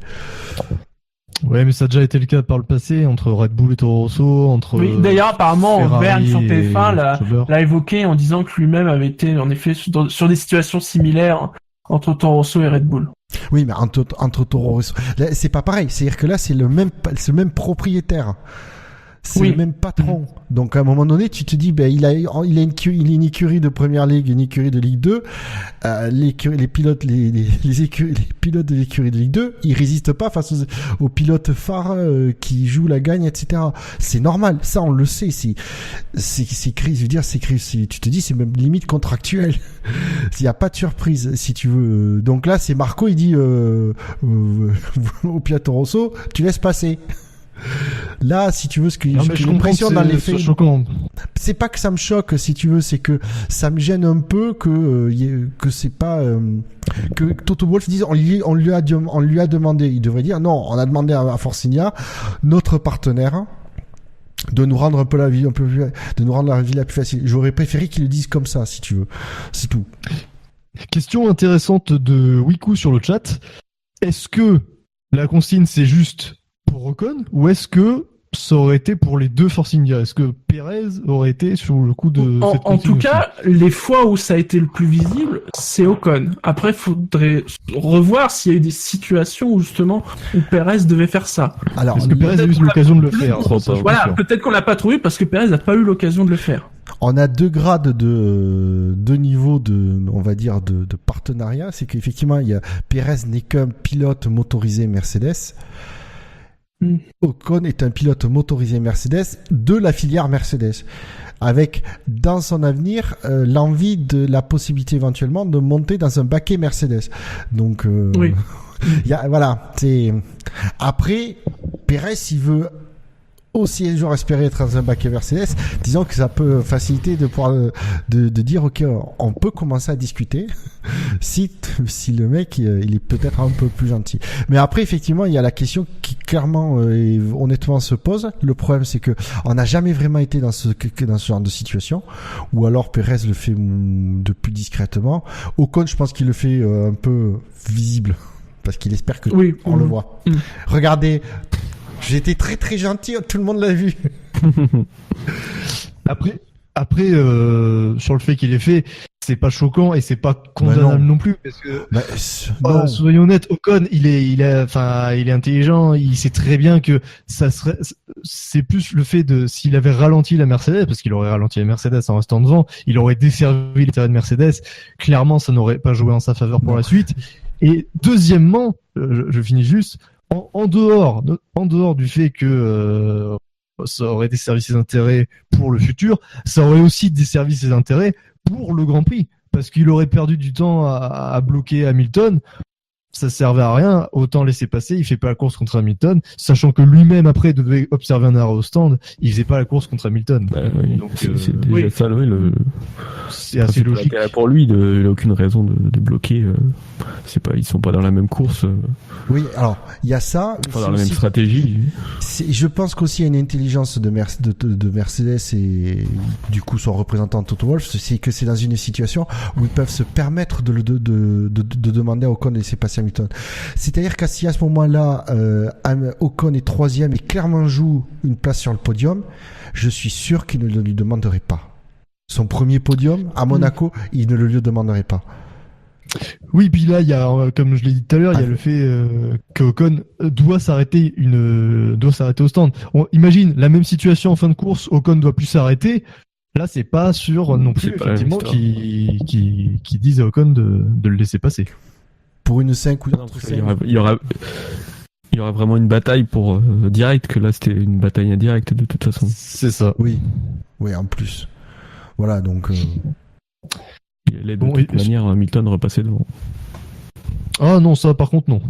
Ouais, mais ça a déjà été le cas par le passé, entre Red Bull et Toro Rosso, entre... Oui, d'ailleurs, apparemment, Verne sur TF1 l'a évoqué en disant que lui-même avait été, en effet, sur des situations similaires entre Toro Rosso et Red Bull. Oui, mais entre Toro Rosso, là, c'est pas pareil. C'est-à-dire que là, c'est le même propriétaire. C'est le même patron. Donc, à un moment donné, tu te dis, il a une écurie de première ligue, une écurie de Ligue 2. Les pilotes de l'écurie de Ligue 2, ils résistent pas face aux pilotes phares qui jouent la gagne, etc. C'est normal. Ça, on le sait. C'est je veux dire, tu te dis, c'est même limite contractuel. Il y a pas de surprise, si tu veux. Donc là, c'est Marco, il dit, au pilote Rosso, tu laisses passer. Là, si tu veux, ce que j'ai l'impression dans les faits, c'est pas que ça me choque, si tu veux, c'est que ça me gêne un peu que c'est pas que Toto Wolff dise on lui a demandé, il devrait dire non, on a demandé à Force India, notre partenaire, de nous rendre un peu la vie de nous rendre la vie la plus facile. J'aurais préféré qu'il le dise comme ça, si tu veux. C'est tout. Question intéressante de Wiku sur le chat. Est-ce que la consigne c'est juste pour Ocon, ou est-ce que ça aurait été pour les deux Force India? Est-ce que Perez aurait été sur le coup de cette en tout cas, les fois où ça a été le plus visible, c'est Ocon. Après, faudrait revoir s'il y a eu des situations où justement où Perez devait faire ça. Alors, est-ce que Perez a eu l'occasion de le faire? Voilà, peut-être qu'on l'a pas trouvé parce que Perez n'a pas eu l'occasion de le faire. On a deux grades deux niveaux on va dire, de partenariat. C'est qu'effectivement, Perez n'est qu'un pilote motorisé Mercedes. Ocon est un pilote motorisé Mercedes de la filière Mercedes, avec dans son avenir l'envie de la possibilité éventuellement de monter dans un baquet Mercedes. Donc oui. Voilà, c'est après Perez, il veut aussi un jour espérer être dans un baquet Mercedes, disons que ça peut faciliter de pouvoir de dire ok, on peut commencer à discuter si le mec il est peut-être un peu plus gentil. Mais après effectivement il y a la question qui clairement et honnêtement se pose. Le problème c'est que on n'a jamais vraiment été dans ce genre de situation, ou alors Perez le fait de plus discrètement. Ocon, je pense qu'il le fait un peu visible parce qu'il espère que on le voit. Regardez. J'étais très très gentil, tout le monde l'a vu. Après, sur le fait qu'il ait fait, c'est pas choquant et c'est pas condamnable non plus, parce que soyons honnêtes, Ocon, il est intelligent, il sait très bien que c'est plus le fait de s'il avait ralenti la Mercedes, parce qu'il aurait ralenti la Mercedes en restant devant, il aurait desservi l'intérêt de Mercedes. Clairement, ça n'aurait pas joué en sa faveur pour la suite. Et deuxièmement, je finis juste. En dehors du fait que ça aurait desservi ses intérêts pour le futur, ça aurait aussi desservi ses intérêts pour le Grand Prix, parce qu'il aurait perdu du temps à bloquer Hamilton. Ça servait à rien, autant laisser passer. Il fait pas la course contre Hamilton, sachant que lui-même après devait observer un arrêt au stand. Il faisait pas la course contre Hamilton. Donc c'est déjà ça, c'est assez logique. Pour lui, il n'a aucune raison de bloquer. C'est pas, ils sont pas dans la même course. Oui, alors il y a ça. Pas dans la même stratégie. Je pense qu'aussi il y a une intelligence de Mercedes et du coup son représentant Toto Wolff, c'est que c'est dans une situation où ils peuvent se permettre de demander à Ocon de laisser passer Hamilton. C'est-à-dire qu'à si à ce moment-là, Ocon est troisième et clairement joue une place sur le podium, je suis sûr qu'il ne le lui demanderait pas. Son premier podium à Monaco, il ne le lui demanderait pas. Oui, puis là, il y a, comme je l'ai dit tout à l'heure, il y a le fait que Ocon doit s'arrêter au stand. Imagine la même situation en fin de course, Ocon doit plus s'arrêter. Là, c'est pas sûr non plus effectivement qui disent à Ocon de le laisser passer. Pour une 5 ou entre 5. Il y aura vraiment une bataille pour direct, que là c'était une bataille indirecte de toute façon. C'est ça. Oui, en plus. Voilà, donc. Il allait de toute manière Hamilton repasser devant. Ah non, ça par contre non.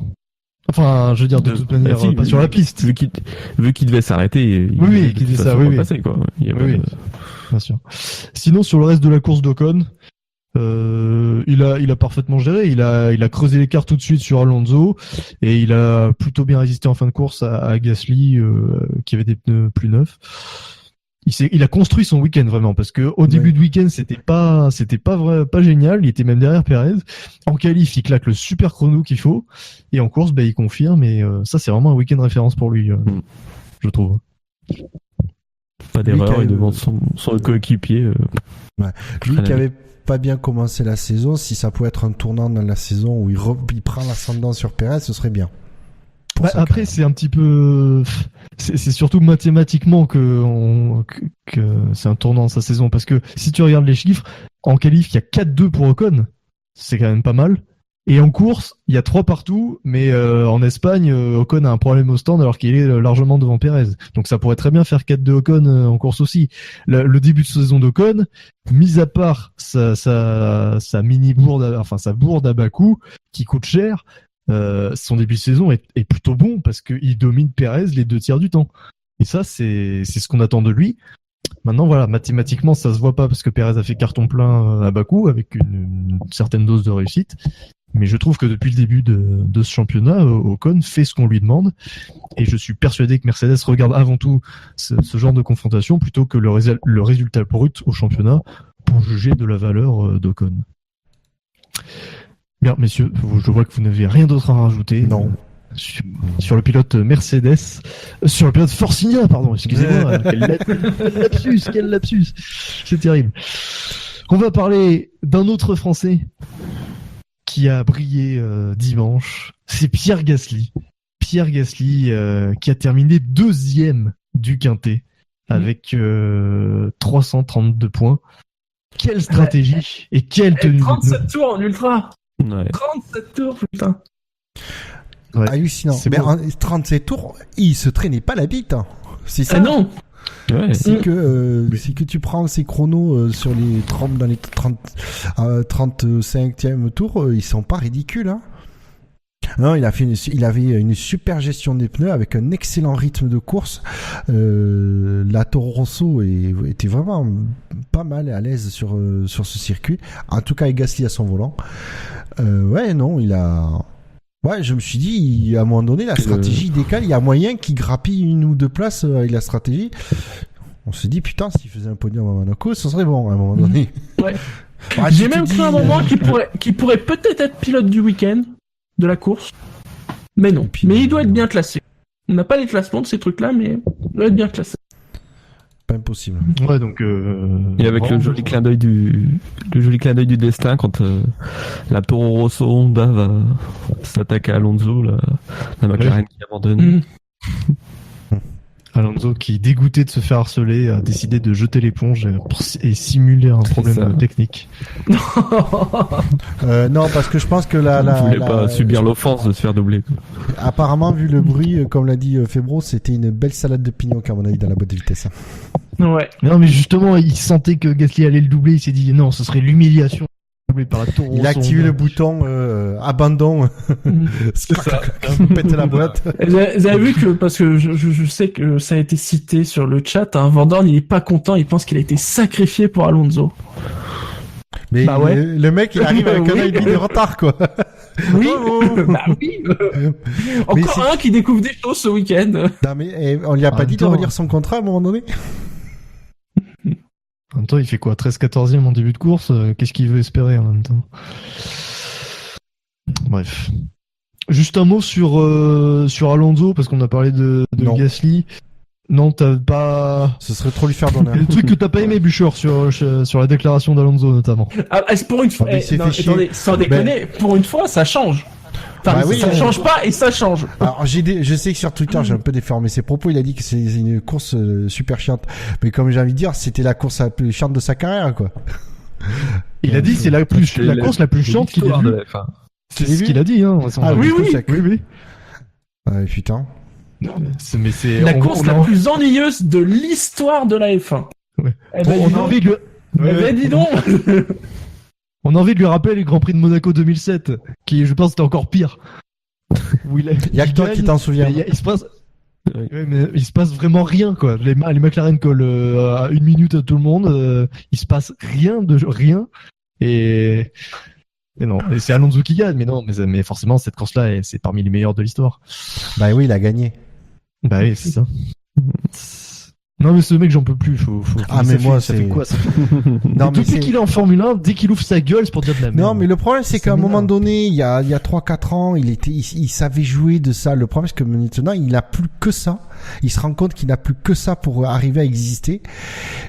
Enfin, je veux dire de toute manière pas sur la piste. Vu qu'il devait s'arrêter, il devait repasser quoi. bien sûr. Sinon, sur le reste de la course d'Ocon, il a parfaitement géré. Il a creusé l'écart tout de suite sur Alonso et il a plutôt bien résisté en fin de course à Gasly qui avait des pneus plus neufs. Il a construit son week-end vraiment parce que au début de week-end c'était pas génial. Il était même derrière Perez. En qualif, il claque le super chrono qu'il faut et en course, il confirme. Et ça, c'est vraiment un week-end référence pour lui, je trouve. Pas d'erreur et devant son coéquipier. Lui qui avait pas bien commencé la saison, si ça pouvait être un tournant dans la saison où il prend l'ascendant sur Perez, ce serait bien. Après, c'est un petit peu, c'est surtout mathématiquement que c'est un tournant dans sa saison, parce que si tu regardes les chiffres, en qualif, il y a 4-2 pour Ocon, c'est quand même pas mal. Et en course, il y a 3 partout, mais en Espagne, Ocon a un problème au stand alors qu'il est largement devant Perez. Donc ça pourrait très bien faire 4-2 Ocon en course aussi. Le début de saison d'Ocon, mis à part sa mini bourde, enfin sa bourde à Bakou, qui coûte cher, son début de saison est plutôt bon parce qu'il domine Perez les 2 tiers du temps. Et ça, c'est ce qu'on attend de lui. Maintenant, voilà, mathématiquement, ça se voit pas parce que Perez a fait carton plein à Bakou avec une certaine dose de réussite. Mais je trouve que depuis le début de ce championnat, Ocon fait ce qu'on lui demande. Et je suis persuadé que Mercedes regarde avant tout ce genre de confrontation plutôt que le résultat brut au championnat pour juger de la valeur d'Ocon. Bien, messieurs, je vois que vous n'avez rien d'autre à rajouter. Non. Sur le pilote Mercedes, sur le pilote Force India, pardon, excusez-moi. Quel lapsus. C'est terrible. On va parler d'un autre Français qui a brillé dimanche, c'est Pierre Gasly. Pierre Gasly qui a terminé 2e du Quintet avec 332 points. Quelle stratégie et quelle tenue. 37 tours en ultra. Ouais. 37 tours, putain. Ouais. Hallucinant. Mais en 37 tours, il se traînait pas la bite. Hein. C'est ça. Ah non. Ouais. C'est que tu prends ces chronos sur les 30 dans les 35e tours, ils sont pas ridicules. Hein. Non, il avait une super gestion des pneus avec un excellent rythme de course. La Toro Rosso était vraiment pas mal à l'aise sur ce circuit. En tout cas, avec Gasly à son volant. Ouais, je me suis dit, à un moment donné, la stratégie décale. Il y a moyen qu'il grappille 1 ou 2 places avec la stratégie. On se dit, putain, s'il faisait un podium à Monaco, ce serait bon à un moment donné. Ouais. J'ai même cru un moment qu'il pourrait peut-être être pilote du week-end de la course. Mais non. Mais il doit être bien classé. On n'a pas les classements de ces trucs-là, mais il doit être bien classé. Pas impossible. Ouais, donc. Et avec le joli clin d'œil du destin quand la Toro Rosso Honda va s'attaquer à Alonso, la McLaren qui abandonne. Alonso, qui est dégoûté de se faire harceler, a décidé de jeter l'éponge et simuler un problème technique. Non, parce que je pense que il voulait pas subir l'offense de se faire doubler. Apparemment, vu le bruit, comme l'a dit Febro, c'était une belle salade de pignons qu'à mon avis dans la boîte de vitesse. Ouais. Non, mais justement, il sentait que Gasly allait le doubler. Il s'est dit non, ce serait l'humiliation. Par la Toro Rosso. Il a activé le bouton abandon. C'est ça. Pète la boîte. Vous avez vu que, parce que je sais que ça a été cité sur le chat, Van Dorn, il est pas content, il pense qu'il a été sacrifié pour Alonso. Mais le mec, il arrive avec un œil de retard, quoi. Oui, bah oui. Encore un qui découvre des choses ce week-end. Non, mais on lui a pas dit de relire son contrat à un moment donné? En même temps, il fait quoi, 13-14e en début de course? Qu'est-ce qu'il veut espérer en même temps? Bref. Juste un mot sur Alonso, parce qu'on a parlé de Gasly. Non, t'as pas... Ce serait trop lui faire d'honneur. Le truc que t'as pas aimé, Bûcheur, sur la déclaration d'Alonso, notamment. C'est pour une fois... attendez, sans déconner, pour une fois, ça change. Enfin, ça change pas et ça change. Alors, je sais que sur Twitter, j'ai un peu déformé ses propos. Il a dit que c'est une course super chiante. Mais comme j'ai envie de dire, c'était la course la plus chiante de sa carrière, quoi. Il a dit c'est la course la plus chiante qu'il a vue. C'est ce qu'il a dit, hein. Oui. Ouais, putain. Mais c'est la course la plus ennuyeuse de l'histoire de la F1. Ouais. On a envie de dis donc. On a envie de lui rappeler le Grand Prix de Monaco 2007, qui, je pense, était encore pire. Il y a que toi qui t'en souviens. Ouais, mais il se passe vraiment rien, quoi. Les McLaren collent à 1 minute à tout le monde. Il se passe rien. Et non, et c'est Alonso qui gagne. Mais forcément, cette course-là, c'est parmi les meilleures de l'histoire. Bah oui, il a gagné. Bah oui, c'est ça. Non, mais ce mec, j'en peux plus. Ça fait quoi ça non, mais depuis qu'il est en Formule 1, dès qu'il ouvre sa gueule, c'est pour dire de la merde. Non, mais le problème, c'est qu'à un moment donné, il y a 3-4 ans, il savait jouer de ça. Le problème, c'est que maintenant, il n'a plus que ça. Il se rend compte qu'il n'a plus que ça pour arriver à exister.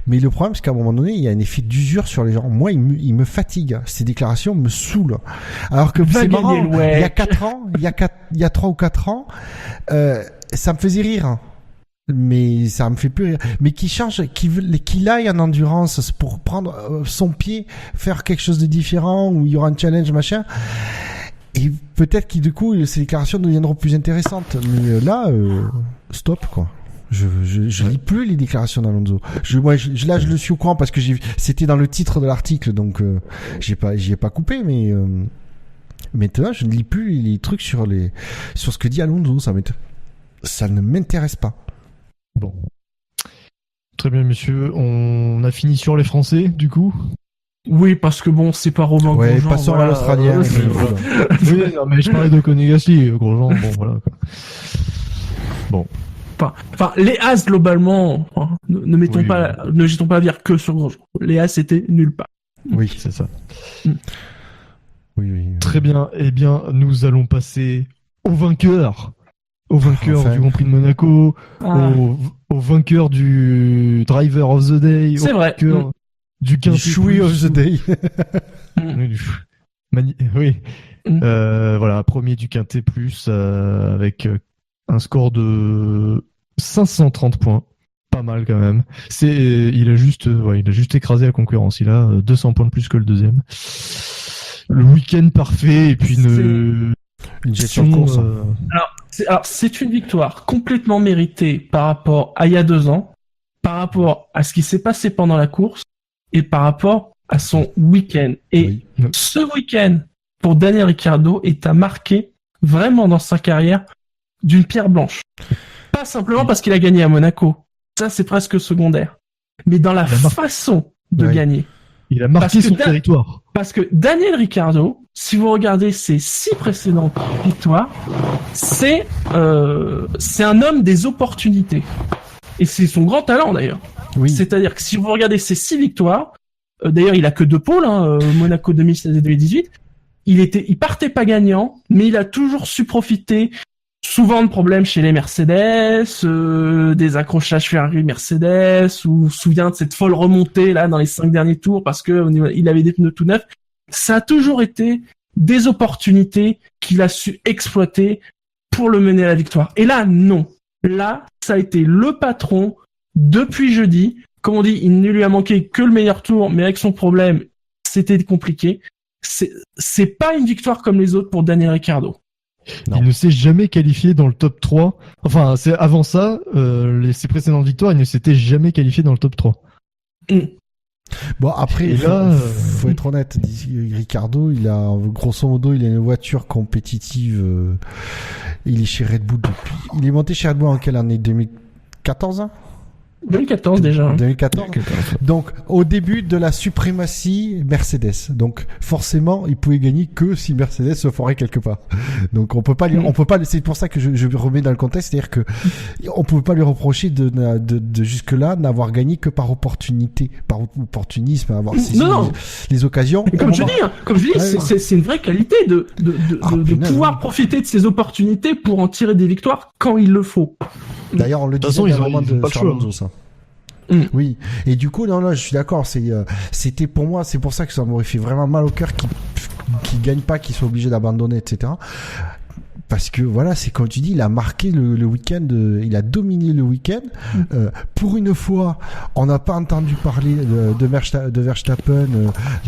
Mais le problème, c'est qu'à un moment donné, il y a un effet d'usure sur les gens. Moi, il me fatigue. Ces déclarations me saoulent. Alors que c'est marrant, il y a 4 ans, il y a 3 ou 4 ans, ça me faisait rire. Mais ça me fait plus rire. Mais qu'il aille en endurance pour prendre son pied, faire quelque chose de différent, où il y aura un challenge, machin. Et peut-être que du coup, ces déclarations deviendront plus intéressantes. Mais là, stop, quoi. Je lis plus les déclarations d'Alonso. Là, je le suis au courant parce que c'était dans le titre de l'article, donc j'y ai pas coupé, mais maintenant, je ne lis plus les trucs sur ce que dit Alonso. Ça ne m'intéresse pas. Bon. Très bien, messieurs. On a fini sur les Français, du coup. Oui, parce que bon, c'est pas Romain Grosjean. Ouais, passons à l'Australien. Oui, non, mais je parlais de Konegasli, Grosjean. Bon, voilà. Bon. Enfin, les As, globalement, ne jetons pas à dire que sur Grosjean. Les As, c'était nulle part. Oui, c'est ça. Oui. Très bien. Eh bien, nous allons passer au vainqueur. Au vainqueur du Grand Prix de Monaco, au vainqueur du Driver of the Day, c'est vrai. Du Quintet Choui of the Day. Oui. Voilà, premier du Quintet Plus avec un score de 530 points. Pas mal quand même. Il a juste écrasé la concurrence. Il a 200 points de plus que le deuxième. Le week-end parfait et puis une gestion de course. Alors, c'est une victoire complètement méritée par rapport à il y a 2 ans, par rapport à ce qui s'est passé pendant la course et par rapport à son week-end. Et ce week-end, pour Daniel Ricciardo, est à marquer vraiment dans sa carrière d'une pierre blanche. Pas simplement parce qu'il a gagné à Monaco. Ça, c'est presque secondaire. Mais dans la façon de gagner. Il a marqué son territoire. Parce que Daniel Ricciardo, si vous regardez ses 6 précédentes victoires, c'est un homme des opportunités. Et c'est son grand talent d'ailleurs. Oui. C'est-à-dire que si vous regardez ses 6 victoires, d'ailleurs il a que 2 pôles, Monaco 2016 et 2018, il partait pas gagnant, mais il a toujours su profiter souvent de problèmes chez les Mercedes, des accrochages Ferrari-Mercedes, ou souviens de cette folle remontée là dans les 5 derniers tours parce que il avait des pneus tout neufs. Ça a toujours été des opportunités qu'il a su exploiter pour le mener à la victoire. Et là, non. Là, ça a été le patron depuis jeudi. Comme on dit, il ne lui a manqué que le meilleur tour, mais avec son problème, c'était compliqué. C'est pas une victoire comme les autres pour Daniel Ricciardo. Non. Il ne s'est jamais qualifié dans le top 3. Enfin, c'est avant ça, ses précédentes victoires, il ne s'était jamais qualifié dans le top 3. Bon, après, faut être honnête, Ricciardo, grosso modo, il a une voiture compétitive, il est chez Red Bull depuis, il est monté chez Red Bull en quelle année? 2014, hein? 2014 déjà. 2014. Donc au début de la suprématie Mercedes. Donc forcément, il pouvait gagner que si Mercedes se foirait quelque part. Donc on peut pas c'est pour ça que je remets dans le contexte, c'est-à-dire que on pouvait pas lui reprocher de jusque là n'avoir gagné que par opportunité, par opportunisme, avoir saisi les occasions. Et comme je dis, c'est une vraie qualité de pouvoir profiter de ces opportunités pour en tirer des victoires quand il le faut. D'ailleurs, on le disait à un moment de sur Alonso, ça. Oui. Et du coup, non, je suis d'accord. C'était pour moi, c'est pour ça que ça m'aurait fait vraiment mal au cœur qu'il gagne pas, qu'il soit obligé d'abandonner, etc. Parce que voilà, c'est comme tu dis, il a marqué le week-end, il a dominé le week-end. Pour une fois, on n'a pas entendu parler de Verstappen,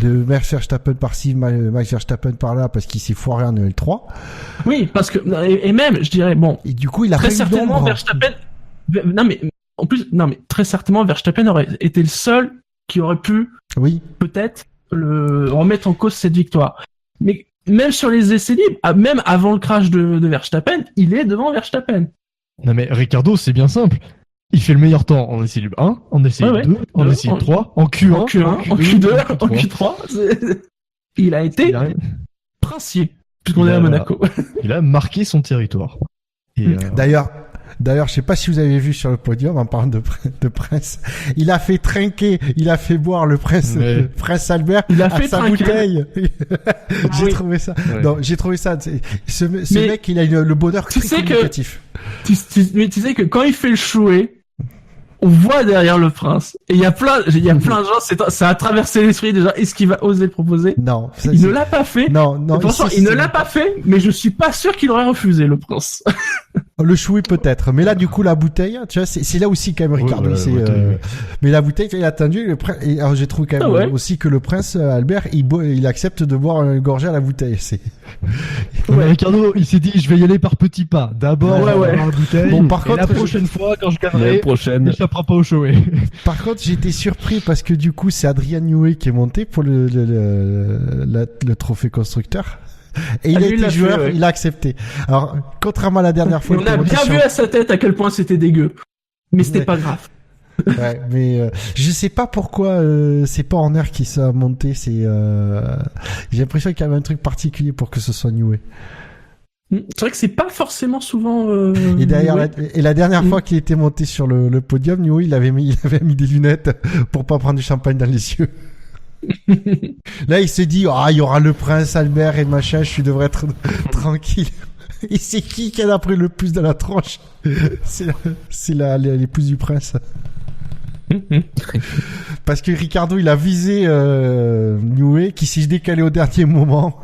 de Max Verstappen par-ci, Max Verstappen par-là, parce qu'il s'est foiré en L3. Oui, parce que et même, je dirais bon. Et du coup, il a très certainement Verstappen. Très certainement Verstappen aurait été le seul qui aurait pu, peut-être remettre en cause cette victoire. Mais même sur les essais libres, même avant le crash de Verstappen, il est devant Verstappen. Non mais Ricardo, c'est bien simple. Il fait le meilleur temps en essai libre 1, en essai libre 2, en essai libre 3, en Q1, en Q2, en Q3. Il a été princier, puisqu'on est à Monaco. Il a marqué son territoire. Et D'ailleurs, je sais pas si vous avez vu sur le podium, en parlant de Prince, il a fait boire le Prince Albert à sa bouteille. J'ai trouvé ça. Ouais. Non, j'ai trouvé ça. Ce mec, il a le bonheur très communicatif. Tu sais que quand il fait le chouet, on voit derrière le prince. Et il y a plein de gens, ça a traversé l'esprit déjà. Est-ce qu'il va oser le proposer? Non. Il ne l'a pas fait. Non. Il ne l'a pas fait, mais je suis pas sûr qu'il aurait refusé, le prince. Le chouet peut-être. Mais là, du coup, la bouteille, tu vois, c'est là aussi quand même, Ricardo. Mais la bouteille, il a attendu, et alors j'ai trouvé quand même aussi que le prince Albert, il accepte de boire une gorgée à la bouteille. Ricardo, il s'est dit, je vais y aller par petits pas. D'abord, la bouteille. Bon, par contre, la prochaine fois, quand je gagnerai, il n'échappera pas au chouet. Par contre, j'ai été surpris parce que du coup, c'est Adrian Newey qui est monté pour le trophée constructeur. Et il a été joueur, il a accepté. Alors, contrairement à la dernière fois, on a bien vu à sa tête à quel point c'était dégueu. Mais c'était pas grave. Ouais, mais je sais pas pourquoi c'est pas Horner qui s'est monté. J'ai l'impression qu'il y avait un truc particulier pour que ce soit Newey. C'est vrai que c'est pas forcément souvent. Et d'ailleurs, la dernière fois qu'il était monté sur le podium, Newey, il avait mis des lunettes pour pas prendre du champagne dans les yeux. Là, il se dit, il y aura le prince Albert et machin, je devrais être tranquille. Et c'est qui en a pris le plus dans la tronche? C'est l'épouse du prince. Parce que Ricardo, il a visé Newey, qui s'est décalé au dernier moment.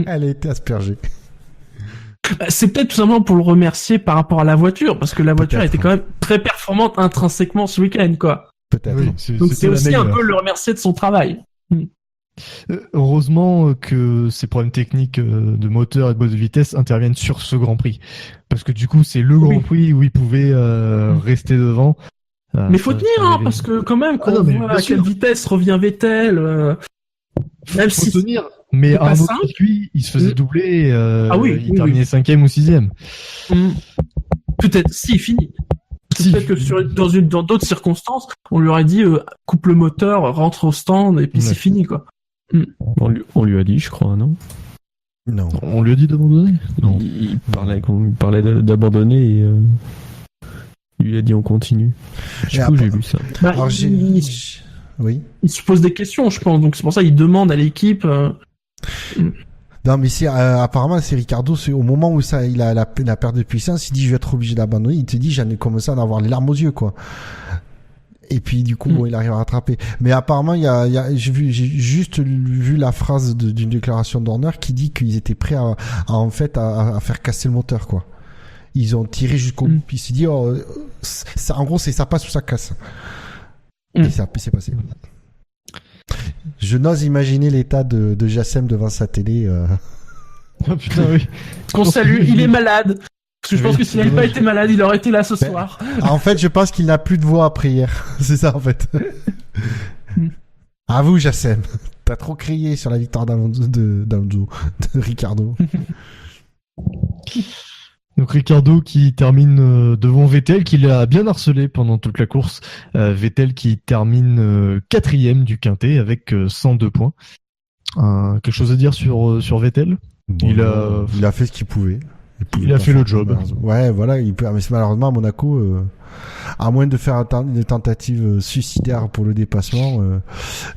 Elle a été aspergée. C'est peut-être tout simplement pour le remercier par rapport à la voiture, parce que la voiture a été quand même très performante intrinsèquement ce week-end, quoi. Peut-être. Oui, donc c'est aussi un peu le remercier de son travail. Heureusement que ces problèmes techniques de moteur et de boîte de vitesse interviennent sur ce Grand Prix, parce que du coup c'est le Grand Prix où il pouvait rester devant. Mais faut tenir, parce que quand même, quand on voit à quelle vitesse revient Vettel, même si tenir. Mais à un autre circuit, il se faisait doubler. Il terminait 5e ou 6e. Peut-être il finit. Peut-être que dans d'autres circonstances, on lui aurait dit coupe le moteur, rentre au stand et puis c'est fini, quoi. On lui a dit, je crois, non? Non. On lui a dit d'abandonner? Non. Il parlait d'abandonner et il lui a dit on continue. Du coup, j'ai vu ça. Alors, oui. Il se pose des questions, je pense. Donc c'est pour ça qu'il demande à l'équipe. Non, mais apparemment c'est Ricardo, c'est au moment où il a la perte de puissance, il dit je vais être obligé d'abandonner, il te dit j'en ai commencé à en avoir les larmes aux yeux, quoi. Et puis du coup il arrive à rattraper. Mais apparemment j'ai juste vu la phrase d'une déclaration d'Horner qui dit qu'ils étaient prêts à faire casser le moteur, quoi. Ils ont tiré jusqu'au bout, puis il s'est dit en gros c'est ça passe ou ça casse. Et ça s'est passé. Je n'ose imaginer l'état de Jassem devant sa télé. Oh putain, oui. Qu'on salue, il est malade. Parce que je pense que s'il n'avait pas été malade, il aurait été là ce soir. En fait, je pense qu'il n'a plus de voix après hier. C'est ça, en fait. À vous, Jassem. T'as trop crié sur la victoire de Ricardo. Donc Ricardo qui termine devant Vettel, qui l'a bien harcelé pendant toute la course. Vettel qui termine 4e du quintet avec 102 points. Quelque chose à dire sur Vettel? Bon, il a fait ce qu'il pouvait. Il a fait le job. Ouais, voilà. Mais malheureusement à Monaco, à moins de faire une tentative suicidaire pour le dépassement,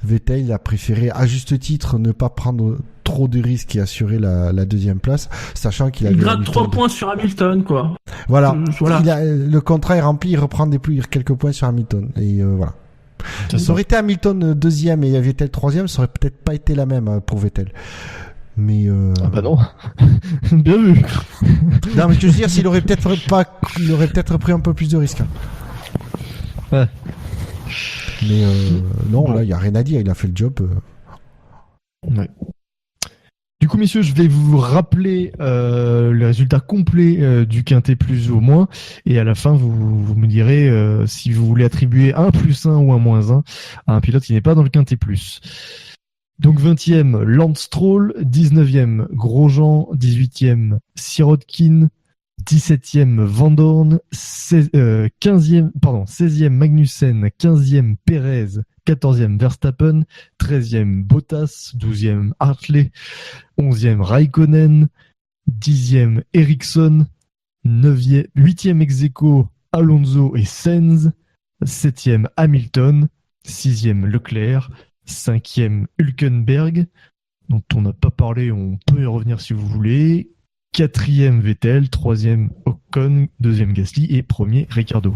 Vettel il a préféré à juste titre ne pas prendre trop de risques et assurer la deuxième place, sachant qu'il a... Il gratte 3 points sur Hamilton, quoi. Voilà. Le contrat est rempli, il reprend quelques points sur Hamilton. Et voilà. Ça aurait été Hamilton deuxième et Vettel troisième, ça aurait peut-être pas été la même pour Vettel. Mais ah bah non. Bien vu. Non, mais ce que je veux dire, il aurait peut-être pris un peu plus de risques. Ouais. Mais non, bon. Là, il y a rien à dire, il a fait le job. Ouais. Du coup, messieurs, je vais vous rappeler les résultats complets du quintet plus ou moins, et à la fin, vous me direz si vous voulez attribuer un +1 ou un -1 à un pilote qui n'est pas dans le quintet plus. Donc 20e, Lance Stroll, 19e, Grosjean, 18e, Sirotkin, 17e Vandoorne, 16e Magnussen, 15e Perez, 14e Verstappen, 13e Bottas, 12e Hartley, 11e Raikkonen, 10e Ericsson, 8e ex-aequo Alonso et Sainz, 7e Hamilton, 6e Leclerc, 5e Hülkenberg, dont on n'a pas parlé, on peut y revenir si vous voulez, 4e Vettel, 3e Ocon, 2e Gasly et 1er Ricciardo.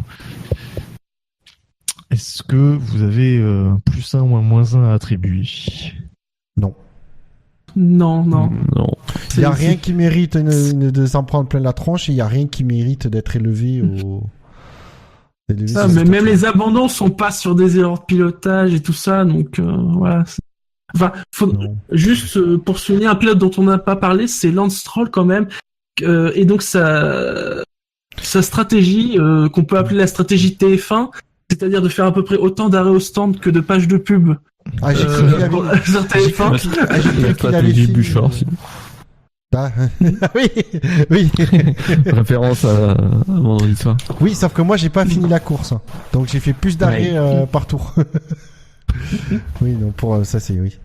Est-ce que vous avez un +1 ou un -1 à attribuer ? Non. Non. Il n'y a rien qui mérite de s'en prendre plein la tronche et il n'y a rien qui mérite d'être élevé au... Ça, mais même les abandons sont pas sur des erreurs de pilotage et tout ça, donc voilà. Enfin, juste pour souligner un pilote dont on n'a pas parlé, c'est Lance Stroll quand même, et donc sa stratégie qu'on peut appeler la stratégie TF1, c'est-à-dire de faire à peu près autant d'arrêts au stand que de pages de pub. Ah, j'ai cru qu'il avait... sur TF1. La stratégie Bouchard. Ah, oui. Référence à vendredi soir. Oui, sauf que moi j'ai pas fini la course, donc j'ai fait plus d'arrêts par tour. Oui, donc pour ça c'est oui.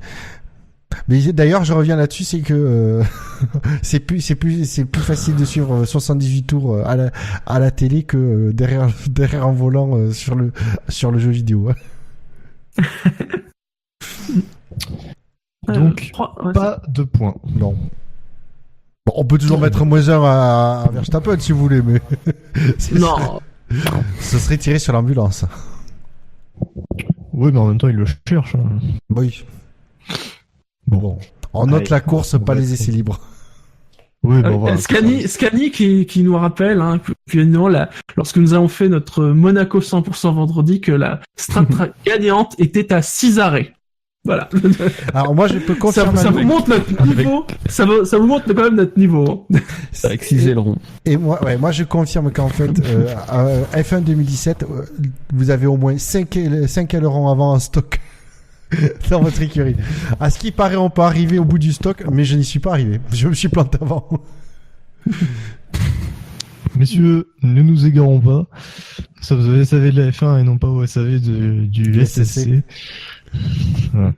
Mais d'ailleurs, je reviens là-dessus, c'est que c'est plus facile de suivre 78 tours à la télé que derrière un volant sur le jeu vidéo. Donc pas de points. Non. Bon, on peut toujours mettre -1 à Verstappen si vous voulez, mais non. Ce serait tiré sur l'ambulance. Oui, mais en même temps, il le cherche. Oui. Bon. On note la course, pas les essais libres. Oui, bon, voilà. Scani qui nous rappelle que lorsque nous avons fait notre Monaco 100% vendredi, que la strat gagnante était à 6 arrêts. Voilà. Alors moi je peux confirmer. Ça vous montre notre niveau. Ça vous montre quand même notre niveau. Avec 6 ailerons. Et moi je confirme qu'en fait F1 2017 vous avez au moins 5 ailerons avant en stock dans votre écurie. À ce qui paraît, on peut arriver au bout du stock, mais je n'y suis pas arrivé. Je me suis planté avant. Messieurs, ne nous égarons pas. Ça vous avez SAV de la F1 et non pas au SAV du SSC. Voilà.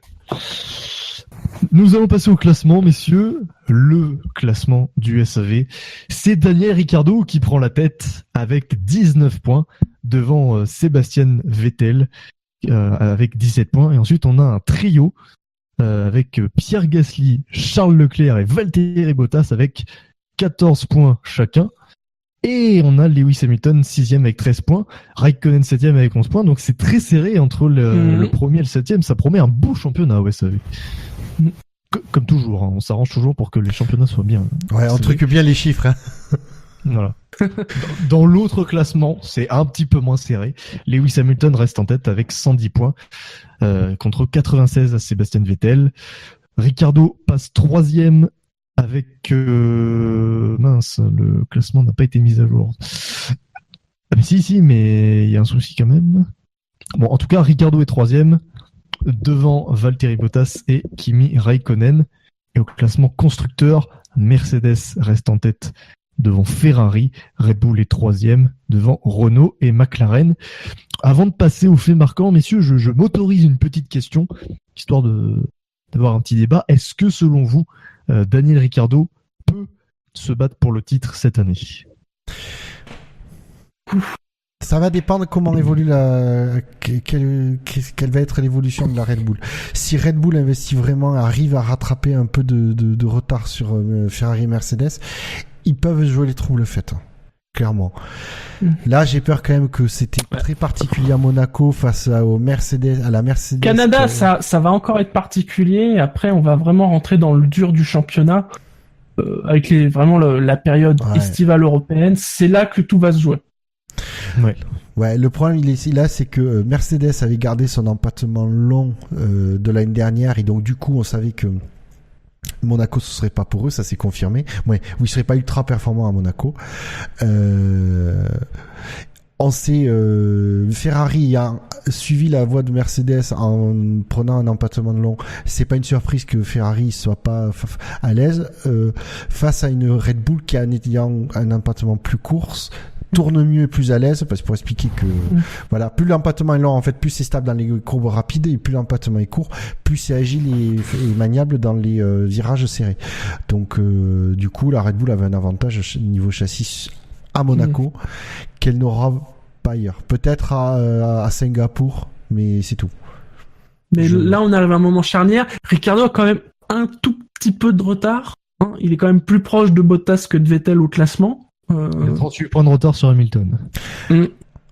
Nous allons passer au classement, messieurs. Le classement du SAV, c'est Daniel Ricciardo qui prend la tête avec 19 points devant Sébastien Vettel avec 17 points. Et ensuite, on a un trio avec Pierre Gasly, Charles Leclerc et Valtteri Bottas avec 14 points chacun. Et on a Lewis Hamilton 6e avec 13 points, Raikkonen 7e avec 11 points, donc c'est très serré entre le premier et le 7e, ça promet un beau championnat au SAV. Comme toujours, on s'arrange toujours pour que les championnats soient bien. Ouais, on truque bien les chiffres. Voilà. Dans l'autre classement, c'est un petit peu moins serré. Lewis Hamilton reste en tête avec 110 points contre 96 à Sébastien Vettel. Ricciardo passe 3e avec mince, le classement n'a pas été mis à jour. Ah, mais si, mais il y a un souci quand même. Bon, en tout cas, Ricciardo est 3e devant Valtteri Bottas et Kimi Raikkonen. Et au classement constructeur, Mercedes reste en tête devant Ferrari, Red Bull est 3e devant Renault et McLaren. Avant de passer aux faits marquants, messieurs, je m'autorise une petite question, histoire d'avoir un petit débat. Est-ce que, selon vous, Daniel Ricciardo peut se battre pour le titre cette année? Ça va dépendre comment évolue quelle va être l'évolution de la Red Bull. Si Red Bull investit vraiment, arrive à rattraper un peu de retard sur Ferrari et Mercedes, ils peuvent jouer les troubles faits, clairement. Là, j'ai peur quand même que c'était très particulier à Monaco face à la Mercedes. Canada, ça va encore être particulier. Après, on va vraiment rentrer dans le dur du championnat avec la période estivale européenne. C'est là que tout va se jouer. Ouais, le problème c'est que Mercedes avait gardé son empattement long de l'année dernière et donc du coup, on savait que Monaco ce serait pas pour eux, ça s'est confirmé. Ouais, ils seraient pas ultra performants à Monaco. On sait, Ferrari a suivi la voie de Mercedes en prenant un empattement long. C'est pas une surprise que Ferrari soit pas à l'aise face à une Red Bull qui a un empattement plus court, tourne mieux et plus à l'aise, parce que pour expliquer que voilà, plus l'empattement est long, en fait, plus c'est stable dans les courbes rapides, et plus l'empattement est court, plus c'est agile et maniable dans les virages serrés. Donc du coup, la Red Bull avait un avantage niveau châssis à Monaco qu'elle n'aura pas ailleurs. Peut-être à Singapour, mais c'est tout. Mais là, on arrive à un moment charnière. Ricciardo a quand même un tout petit peu de retard. Hein. Il est quand même plus proche de Bottas que de Vettel au classement. Il a 38 points de retard sur Hamilton.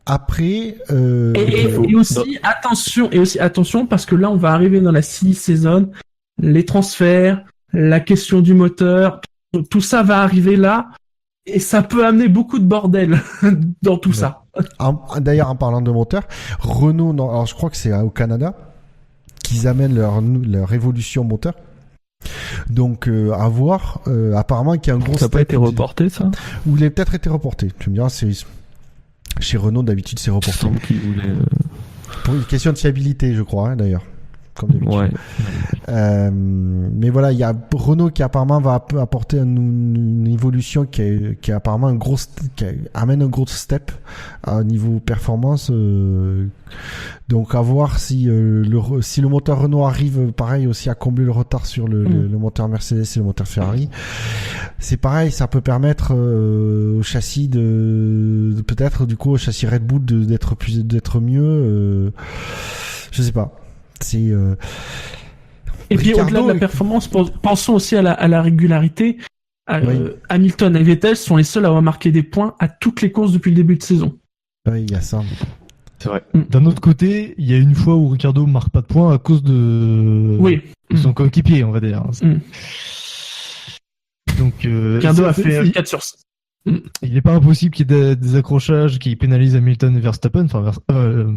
Après, et aussi attention, parce que là, on va arriver dans la silly season. Les transferts, la question du moteur, tout ça va arriver là. Et ça peut amener beaucoup de bordel dans tout ça. D'ailleurs, en parlant de moteur, Renault, alors je crois que c'est au Canada qu'ils amènent leur évolution moteur. Donc à voir. Apparemment qu'il y a un gros. Ça n'a pas été reporté, ça? Ou il a peut-être été reporté. Tu me diras, c'est chez Renault d'habitude c'est reporté. Pour une question de fiabilité, je crois, hein, d'ailleurs. Comme d'habitude. Ouais. Mais voilà, il y a Renault qui apparemment va apporter une évolution qui apparemment qui amène un gros step à niveau performance. Donc à voir si le moteur Renault arrive pareil aussi à combler le retard sur le moteur Mercedes et le moteur Ferrari. C'est pareil, ça peut permettre au châssis peut-être du coup au châssis Red Bull d'être mieux. Je sais pas. Et puis au-delà de la performance, pensons aussi à la régularité. Hamilton et Vettel sont les seuls à avoir marqué des points à toutes les courses depuis le début de saison. Oui, il y a ça. C'est vrai. D'un autre côté, il y a une fois où Ricciardo marque pas de points à cause de son coéquipier, on va dire. Donc Ricciardo a fait 4 sur 6. Il n'est pas impossible qu'il y ait des accrochages qui pénalisent Hamilton et Verstappen,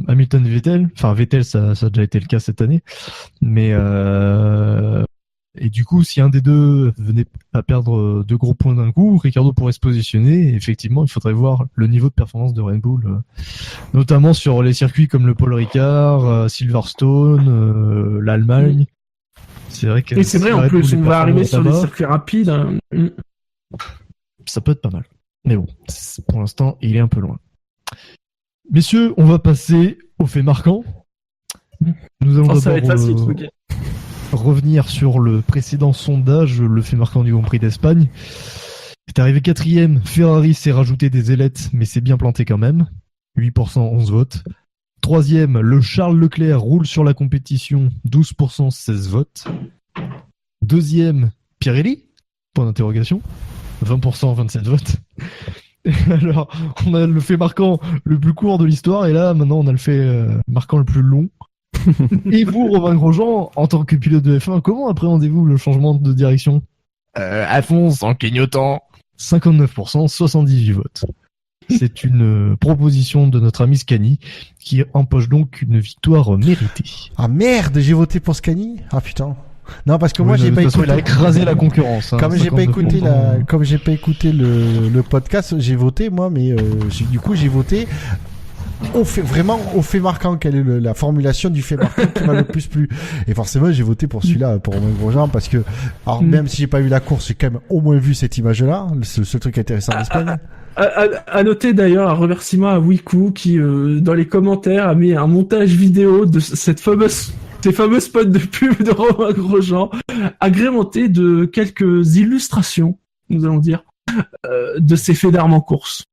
Hamilton et Vettel. Enfin, Vettel, ça a déjà été le cas cette année. Mais et du coup, si un des deux venait à perdre 2 gros points d'un coup, Ricciardo pourrait se positionner. Et effectivement, il faudrait voir le niveau de performance de Red Bull, notamment sur les circuits comme le Paul Ricard, Silverstone, l'Allemagne. C'est vrai que. Et c'est vrai, en plus, on va arriver sur des circuits rapides. Ça peut être pas mal. Mais bon, pour l'instant, il est un peu loin. Messieurs, on va passer aux faits marquants. Nous allons d'abord revenir sur le précédent sondage, le fait marquant du Grand Prix d'Espagne. C'est arrivé 4ème, Ferrari s'est rajouté des ailettes, mais c'est bien planté quand même. 8%, 11 votes. 3ème, le Charles Leclerc roule sur la compétition, 12%, 16 votes. 2ème, Pirelli, point d'interrogation. 20%, 27 votes. Alors, on a le fait marquant le plus court de l'histoire, et là, maintenant, on a le fait marquant le plus long. Et vous, Romain Grosjean, en tant que pilote de F1, comment appréhendez-vous le changement de direction? À fond, en clignotant. 59%, 78 votes. C'est une proposition de notre ami Scani, qui empoche donc une victoire méritée. Ah merde, j'ai voté pour Scani? Ah putain. Non, parce que moi j'ai pas écouté. Il a écrasé la concurrence. Hein, comme j'ai pas écouté le podcast, j'ai voté moi, mais du coup j'ai voté au fait marquant. Quelle est la formulation du fait marquant qui m'a le plus plu? Et forcément j'ai voté pour celui-là, pour Romain Grosjean, parce que alors même si j'ai pas vu la course, j'ai quand même au moins vu cette image-là. C'est le seul truc intéressant d'Espagne. À noter d'ailleurs un remerciement à Wiku qui dans les commentaires a mis un montage vidéo de ces fameux spots de pub de Romain Grosjean, agrémenté de quelques illustrations, nous allons dire, de ses faits d'armes en course.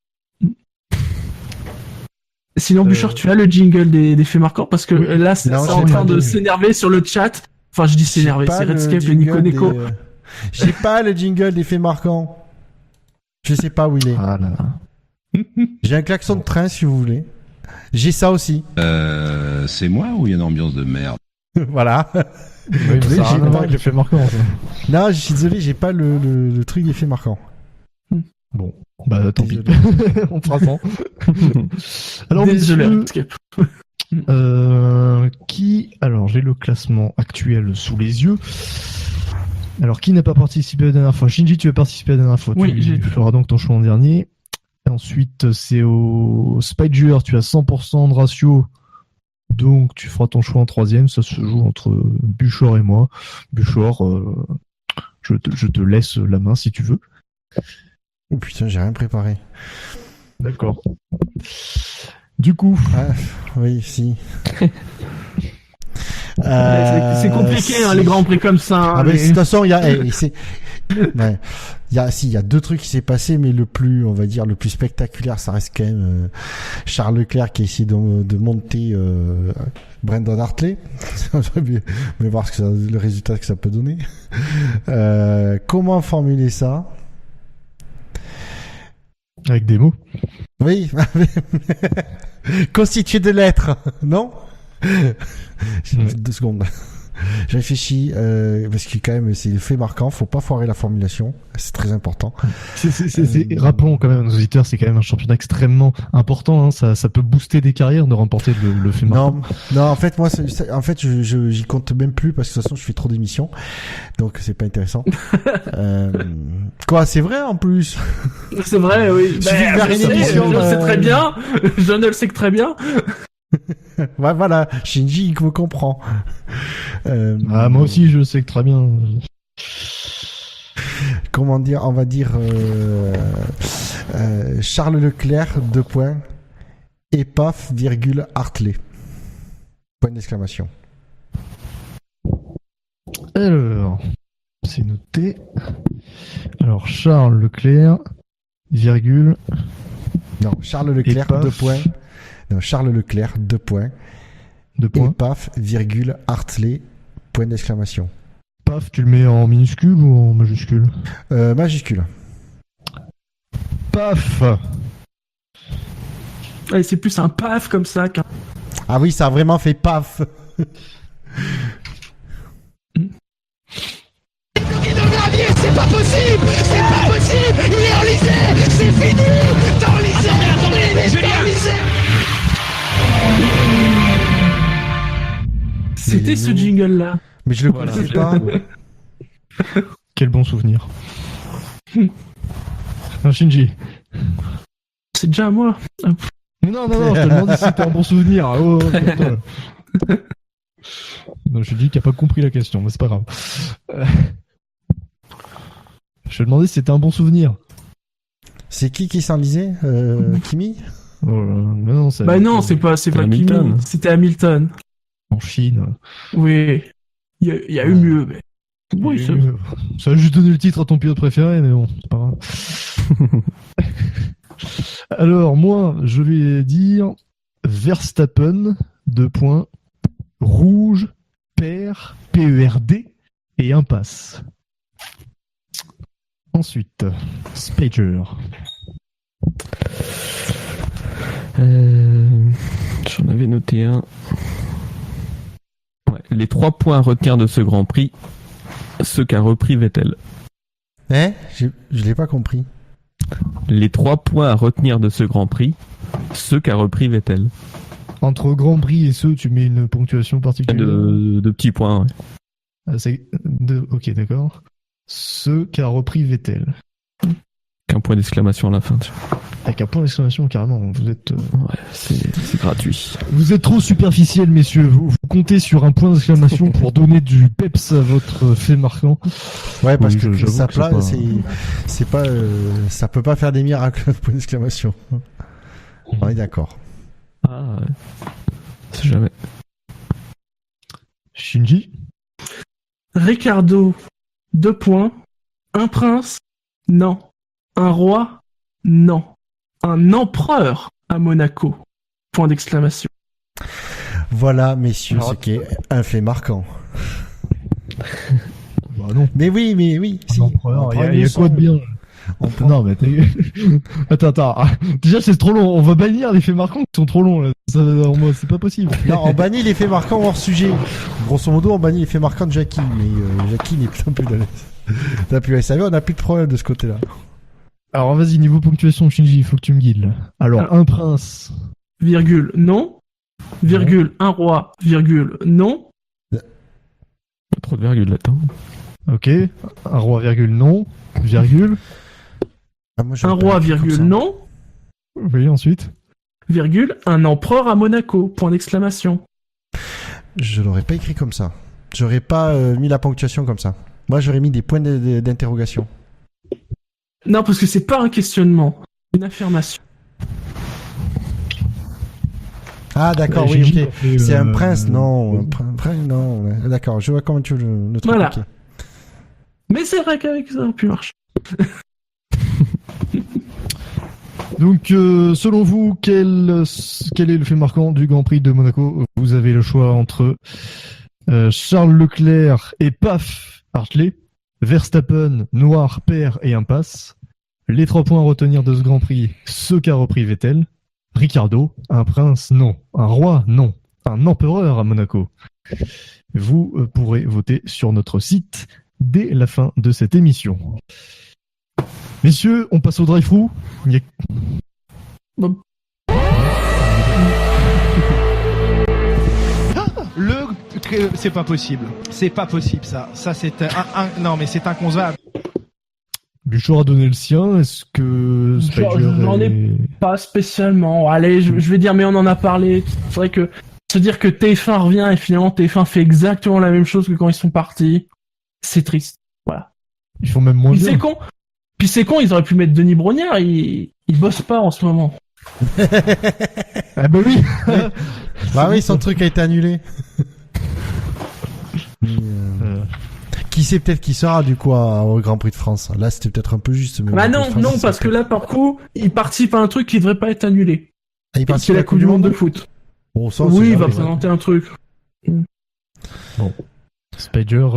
Sinon, Bouchard, tu as le jingle des faits marquants, parce que là, c'est en train de s'énerver sur le chat. Enfin, je dis s'énerver, c'est Redscape et Nico Neko. J'ai pas le jingle des faits marquants. Je sais pas où il est. Ah là là. J'ai un klaxon de train, si vous voulez. J'ai ça aussi. C'est moi ou il y a une ambiance de merde? Voilà. Oui, ça a rien à voir avec les faits marquants. Ça. Non, je suis désolé, j'ai pas le truc des faits marquants. Bon, bah tant pis. On fera sans. Alors, désolé. Alors, j'ai le classement actuel sous les yeux. Alors, qui n'a pas participé la dernière fois? Shinji, tu as participé la dernière fois. Oui, tu feras donc ton choix en dernier. Ensuite, c'est au Spider, tu as 100% de ratio. Donc, tu feras ton choix en troisième. Ça se joue entre Buchor et moi. Buchor, je te laisse la main si tu veux. Oh putain, j'ai rien préparé. D'accord. Du coup... Ah, oui, si. C'est compliqué, les grands prix comme ça. Ah, mais de toute façon, il y a deux trucs qui s'est passé, mais le plus spectaculaire, ça reste quand même Charles Leclerc qui a essayé de monter Brendan Hartley. Mais voir le résultat que ça peut donner. Comment formuler ça? Avec des mots. Oui. Constitué de lettres, non? 2 secondes. Je réfléchis parce que quand même c'est le fait marquant, faut pas foirer la formulation, c'est très important. Rappelons quand même à nos auditeurs, c'est quand même un championnat extrêmement important, hein. Ça peut booster des carrières de remporter le fait marquant. Non, en fait moi, j'y compte même plus parce que de toute façon je fais trop d'émissions, donc c'est pas intéressant. Quoi, c'est vrai en plus. C'est vrai, oui. Je le sais très bien. Je ne le sais que très bien. Ouais, voilà, Shinji il me comprend. Moi aussi je sais que très bien. Comment dire, on va dire Charles Leclerc, 2 points, et paf, virgule, Hartley. Point d'exclamation. Alors, c'est noté. Alors, Charles Leclerc, virgule. Non, Charles Leclerc, 2 points. Non, Charles Leclerc, 2 points. 2 points. Et paf, virgule, Hartley, point d'exclamation. Paf, tu le mets en minuscule ou en majuscule? Majuscule. Paf. Ouais, c'est plus un paf comme ça qu'un... Ah oui, ça a vraiment fait paf. C'est pas possible! C'est pas possible! Il est enlisé! C'est fini! T'es enlisé! Attendez, C'était ce jingle-là. Mais je le connaissais pas. Quel bon souvenir. Non, Shinji. C'est déjà à moi. Non, je te demandais si c'était un bon souvenir. Oh, non, je dis qu'il n'a pas compris la question, mais c'est pas grave. Je te demandais si c'était un bon souvenir. C'est qui s'enlisait Kimi? Non, c'est c'est pas Kimi. C'était Hamilton. En Chine. Oui. Il y a eu mieux, mais... Oui, ça a juste donné le titre à ton pilote préféré, mais bon, c'est pas grave. Alors, moi, je vais dire Verstappen, 2 points, rouge, pair, PERD et impasse. Ensuite, Spager. J'en avais noté un. Ouais, les 3 points à retenir de ce Grand Prix, ceux qu'a repris Vettel. Je l'ai pas compris. Les 3 points à retenir de ce Grand Prix, ceux qu'a repris Vettel. Entre Grand Prix et ceux, tu mets une ponctuation particulière? De petits points, ouais. Ok, d'accord. Ceux qu'a repris Vettel. Qu'un point d'exclamation à la fin, tu vois. Avec un point d'exclamation, carrément. Vous êtes... Ouais, c'est gratuit. Vous êtes trop superficiel, messieurs. Vous comptez sur un point d'exclamation pour donner du peps à votre fait marquant. Ouais, parce que ça c'est pas, ça peut pas faire des miracles, point d'exclamation. On est d'accord. Ah, ouais. C'est jamais. Shinji? Ricardo, 2 points. Un prince? Non. Un roi? Non. Un empereur à Monaco. Point d'exclamation. Voilà, messieurs, ce qui est un fait marquant. Bah non. Mais oui. Si. Il y a quoi de bien? Non, mais attends. Déjà, c'est trop long. On va bannir les faits marquants qui sont trop longs. Là. C'est pas possible. Non, on bannit les faits marquants hors sujet. Grosso modo, on bannit les faits marquants de Jackie. Mais Jackie n'est plus à l'aise. T'as plus à SAV, on n'a plus de problème de ce côté-là. Alors, vas-y, niveau ponctuation, Shinji, il faut que tu me guides. Là. Alors, un prince. Virgule, non. Virgule, un roi. Virgule, non. Pas trop de virgule là-dedans. Ok. Un roi, virgule, non. Virgule. Ah, moi, un roi, virgule, non. Oui, ensuite. Virgule, un empereur à Monaco, point d'exclamation. Je l'aurais pas écrit comme ça. J'aurais pas mis la ponctuation comme ça. Moi, j'aurais mis des points d'interrogation. Non, parce que c'est pas un questionnement, une affirmation. Ah, d'accord, oui, ok. C'est un prince, non. Un prince, non. D'accord, je vois comment tu veux le truc. Voilà. Okay. Mais c'est vrai qu'avec ça, ça aurait pu marcher. Donc, selon vous, quel est le fait marquant du Grand Prix de Monaco? Vous avez le choix entre Charles Leclerc et paf, Hartley, Verstappen, noir, paire et impasse. Les 3 points à retenir de ce Grand Prix, ce qu'a repris Vettel. Ricardo, un prince, non. Un roi, non. Un empereur à Monaco. Vous pourrez voter sur notre site dès la fin de cette émission. Messieurs, on passe au drive-thru. C'est pas possible. C'est pas possible, ça. Ça, c'est non, mais c'est inconcevable. Bouchard a donné le sien. Est-ce que j'en ai pas spécialement. Allez, je vais dire, mais on en a parlé. C'est vrai que se dire que TF1 revient et finalement TF1 fait exactement la même chose que quand ils sont partis, c'est triste. Voilà. Ils font même moins bien. Puis c'est con, ils auraient pu mettre Denis Brognard. Il bosse pas en ce moment. Ah bah oui. Bah oui, son truc a été annulé. Qui sait peut-être qui sera du coup au Grand Prix de France. Là, c'était peut-être un peu juste. Mais bah non, parce que là, par coup, il participe à un truc qui devrait pas être annulé. Ah, il participe à la Coupe du Monde de foot. Bon, ça, oui, il va présenter un truc. Bon. Spider,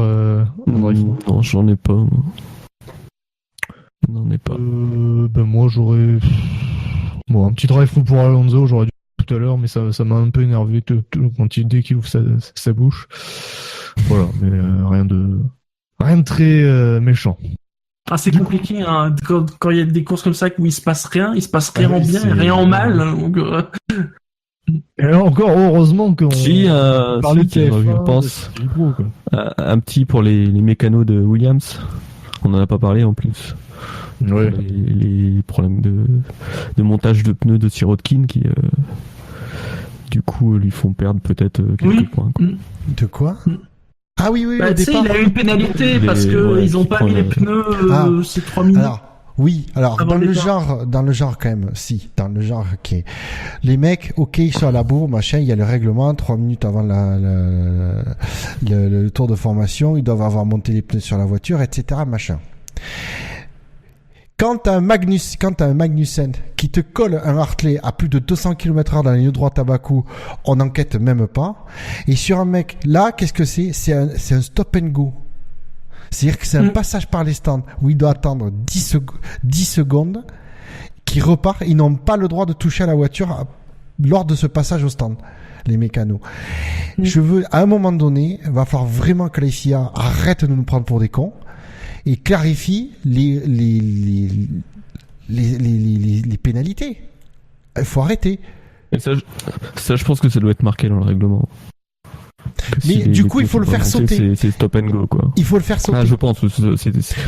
non, j'en ai pas. N'en ai pas. Moi, j'aurais. Bon, un petit drive-thru pour Alonso, j'aurais dû tout à l'heure, mais ça m'a un peu énervé dès qu'il ouvre sa bouche. Voilà, mais rien de très méchant. Ah, c'est compliqué, hein, quand il y a des courses comme ça où il se passe rien en bien et rien en mal. Donc, Et là encore, heureusement qu'on parlait de TF1, je pense. Un petit pour les mécanos de Williams. On en a pas parlé en plus. Ouais. Les problèmes de montage de pneus de Sirotkin qui du coup lui font perdre peut-être quelques points. Quoi. De quoi? Ah oui, bah, au départ. Il a eu une pénalité parce que ils ont pas mis les pneus ces 3 minutes. Alors dans le genre quand même, dans le genre les mecs, ok, ils sont à la bourre, machin, il y a le règlement, 3 minutes avant le tour de formation, ils doivent avoir monté les pneus sur la voiture, etc., machin. Quand t'as un Magnussen qui te colle un Hartley à plus de 200 km/h dans la ligne droite à Bakou, on n'enquête même pas. Et sur un mec, là, qu'est-ce que c'est? C'est un stop and go. C'est-à-dire que c'est un passage par les stands où il doit attendre 10 secondes, qui repart. Ils n'ont pas le droit de toucher à la voiture lors de ce passage au stand, les mécanos. À un moment donné, il va falloir vraiment que la FIA arrête de nous prendre pour des cons et clarifie les pénalités. Il faut arrêter. Et ça, je pense que ça doit être marqué dans le règlement. Mais du coup, il faut le faire sauter. C'est stop and go, quoi. Il faut le faire sauter. Ah, je pense que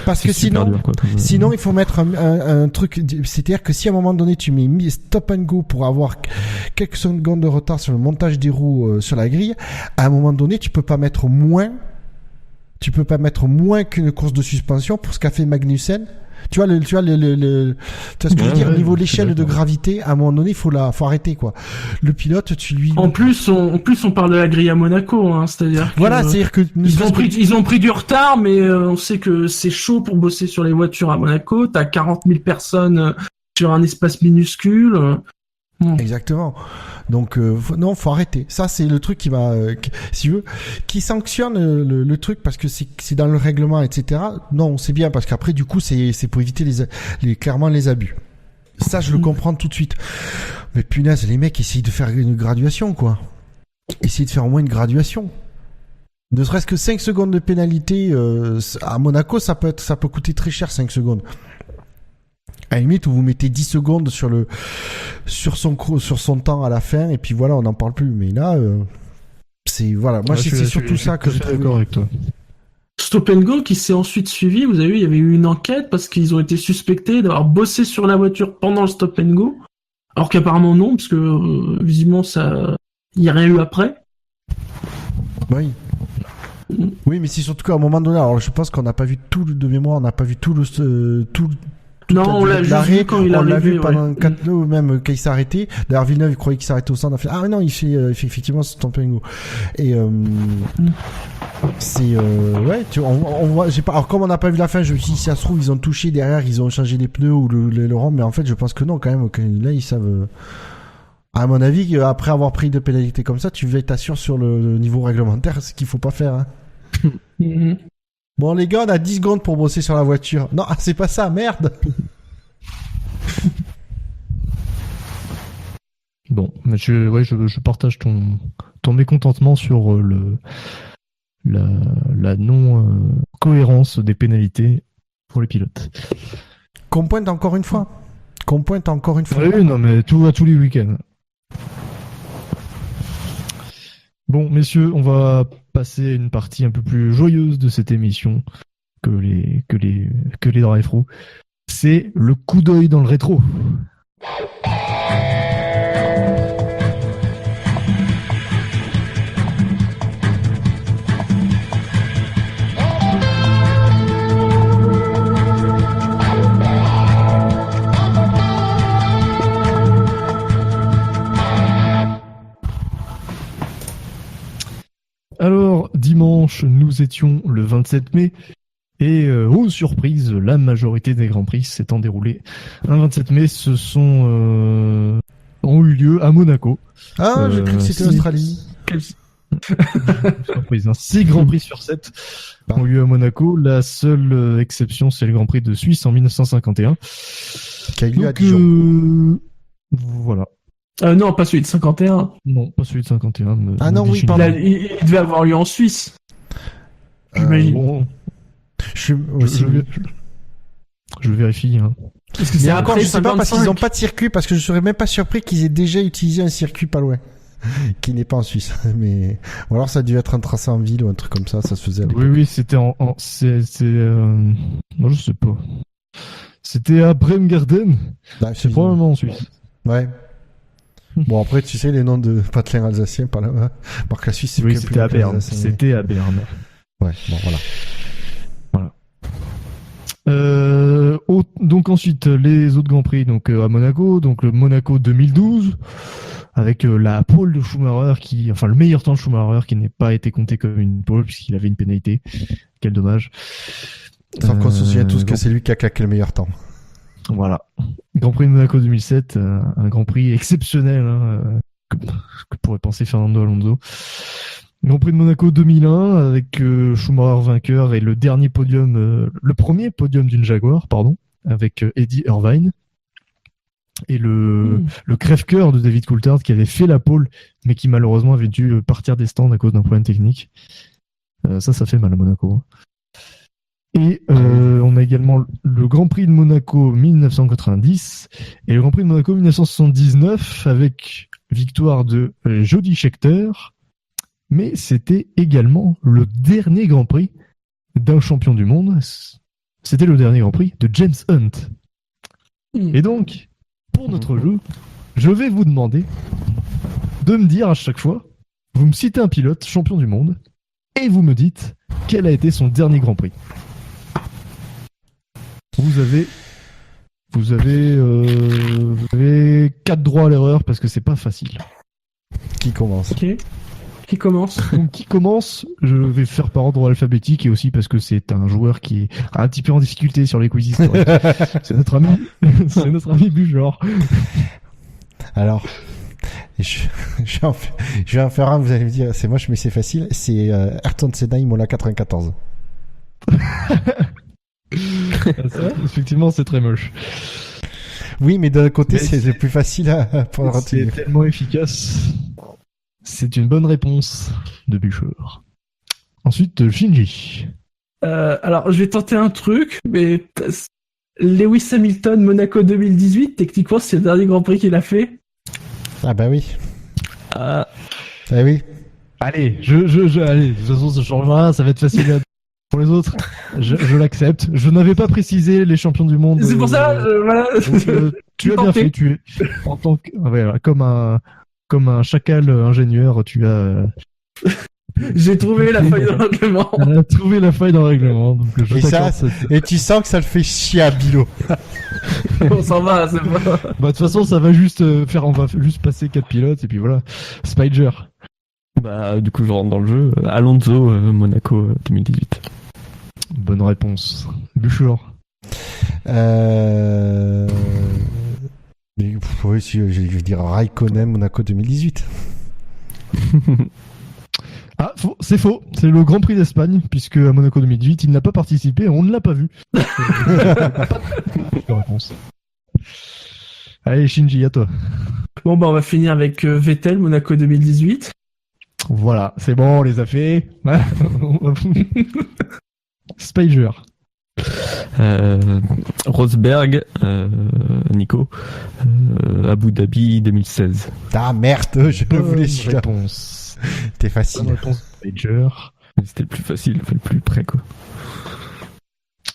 parce que sinon, dur, quoi, sinon, il faut mettre un truc. C'est-à-dire que si à un moment donné, tu mets stop and go pour avoir quelques secondes de retard sur le montage des roues sur la grille, à un moment donné, tu peux pas mettre moins qu'une course de suspension pour ce qu'a fait Magnussen. Tu vois ce que je veux dire, au niveau de l'échelle de gravité, à un moment donné, faut arrêter, quoi. Le pilote, En plus, on parle de la grille à Monaco, hein, c'est-à-dire que, c'est-à-dire que ils ont pris du retard, mais on sait que c'est chaud pour bosser sur les voitures à Monaco. T'as 40 000 personnes sur un espace minuscule. Exactement. Donc non, faut arrêter. Ça, c'est le truc qui sanctionne le truc parce que c'est dans le règlement, etc. Non, c'est bien parce qu'après, du coup, c'est pour éviter clairement les abus. Ça, je le comprends tout de suite. Mais punaise, les mecs essayent de faire une graduation, quoi. Essayez de faire au moins une graduation. Ne serait-ce que 5 secondes de pénalité à Monaco, ça peut coûter très cher, 5 secondes. À la limite, où vous mettez 10 secondes sur son temps à la fin, et puis voilà, on n'en parle plus. Mais là, moi, c'est surtout ça que je suis d'accord avec toi. Stop and Go qui s'est ensuite suivi, vous avez vu, il y avait eu une enquête parce qu'ils ont été suspectés d'avoir bossé sur la voiture pendant le Stop and Go. Alors qu'apparemment non, parce que visiblement il n'y a rien eu après. Oui. Oui, mais c'est surtout qu'à un moment donné, alors je pense qu'on n'a pas vu tout de mémoire, on n'a pas vu tout non, on l'a juste vu quand il est arrivé. On l'a vu pendant 4 nœuds, même quand il s'est arrêté. D'ailleurs, Villeneuve, il croyait qu'il s'arrêtait au centre. Ah non, il fait effectivement ce tamping. Et c'est ouais, on voit. J'ai pas. Alors comme on n'a pas vu la fin, je me suis dit si ça se trouve ils ont touché derrière, ils ont changé les pneus ou le rang, mais en fait, je pense que non quand même. Là, ils savent. À mon avis, après avoir pris de pénalités comme ça, tu t'assures sur le niveau réglementaire, ce qu'il faut pas faire. Hein. Bon les gars, on a 10 secondes pour bosser sur la voiture. Non, c'est pas ça, merde. Bon, mais je partage ton mécontentement sur la non cohérence des pénalités pour les pilotes. Qu'on pointe encore une fois. Oui, non mais tout à tous les week-ends. Bon, messieurs, on va passer à une partie un peu plus joyeuse de cette émission que les drive-through. C'est le coup d'œil dans le rétro. Alors, dimanche, nous étions le 27 mai et aux surprises, la majorité des Grands Prix s'étant déroulés un 27 mai ont eu lieu à Monaco. Ah, j'ai cru que c'était l'Australie. Surprise, hein. 6 Grands Prix sur 7 ont eu lieu à Monaco. La seule exception, c'est le Grand Prix de Suisse en 1951. Qui a eu lieu à Dijon. Voilà. Non, pas celui de 51. Non, pas celui de 51. Ah non, oui, pardon. Il devait avoir lieu en Suisse. J'imagine. Bon. Je vérifie. Hein. Mais encore, je sais pas parce qu'ils n'ont pas de circuit, parce que je serais même pas surpris qu'ils aient déjà utilisé un circuit pas loin, qui n'est pas en Suisse. Mais ou alors ça a dû être un tracé en ville ou un truc comme ça se faisait. Oui, c'était non, je sais pas. C'était à Bremgarten. Bah, c'est probablement en Suisse. Ouais. Bon, après, tu sais, les noms de patelins alsaciens, par là, hein. Par que la Suisse, c'est oui, c'était à Berne. C'était à Berne. Ouais, bon, voilà. Donc ensuite, les autres Grands Prix, donc à Monaco, donc le Monaco 2012, avec la pole de Schumacher le meilleur temps de Schumacher qui n'est pas été compté comme une pole puisqu'il avait une pénalité. Quel dommage. Sans qu'on se souvienne tous que c'est lui qui a claqué le meilleur temps. Voilà. Grand Prix de Monaco 2007, un Grand Prix exceptionnel, que pourrait penser Fernando Alonso. Grand Prix de Monaco 2001 avec Schumacher vainqueur et le premier podium d'une Jaguar, avec Eddie Irvine. Et le crève-cœur de David Coulthard qui avait fait la pole mais qui malheureusement avait dû partir des stands à cause d'un problème technique. Ça fait mal à Monaco. Et on a également le Grand Prix de Monaco 1990 et le Grand Prix de Monaco 1979 avec victoire de Jody Scheckter. Mais c'était également le dernier Grand Prix d'un champion du monde. C'était le dernier Grand Prix de James Hunt. Et donc, pour notre jeu, je vais vous demander de me dire à chaque fois, vous me citez un pilote champion du monde et vous me dites quel a été son dernier Grand Prix. Vous avez 4 droits à l'erreur parce que c'est pas facile. Qui commence ? Okay. Qui commence ? Donc, qui commence ? Je vais faire par ordre alphabétique et aussi parce que c'est un joueur qui est un petit peu en difficulté sur les quiz historiques. C'est notre ami Bujor. Alors, je vais en faire un, vous allez me dire, c'est moche mais c'est facile. C'est Ayrton Senna Imola 94. Ça, effectivement, c'est très moche. Oui, mais d'un côté, c'est le plus facile à prendre. C'est tellement efficace. C'est une bonne réponse de Bûcheur. Ensuite, Shinji. Alors, je vais tenter un truc, mais Lewis Hamilton, Monaco 2018, techniquement, c'est le dernier Grand Prix qu'il a fait. Ah bah oui. Ah oui. Allez, allez, de toute façon, ce changement-là, ça va être facile pour les autres. Je l'accepte. Je n'avais pas précisé les champions du monde. C'est pour ça, voilà. Tu as bien fait, tu es en tant que comme un chacal ingénieur, tu as j'ai trouvé la faille dans le règlement. On a trouvé la faille dans le règlement. Donc et tu sens que ça le fait chier à Bilo. On s'en va, c'est pas. Bah, de toute façon, ça va juste on va juste passer 4 pilotes et puis voilà. Spider. Bah, du coup, je rentre dans le jeu. Alonso, Monaco 2018. Bonne réponse. Buchor. Oui, je vais dire Raikkonen, Monaco 2018. Ah, c'est faux. C'est le Grand Prix d'Espagne, puisque à Monaco 2018, il n'a pas participé, on ne l'a pas vu. Réponse. Allez, Shinji, à toi. Bon, bah, on va finir avec Vettel, Monaco 2018. Voilà, c'est bon, on les a fait. Spider. Rosberg, Nico, Abu Dhabi 2016. Ah merde, je voulais celui-là. Réponse. C'était facile. Spider. C'était le plus facile, le plus près quoi.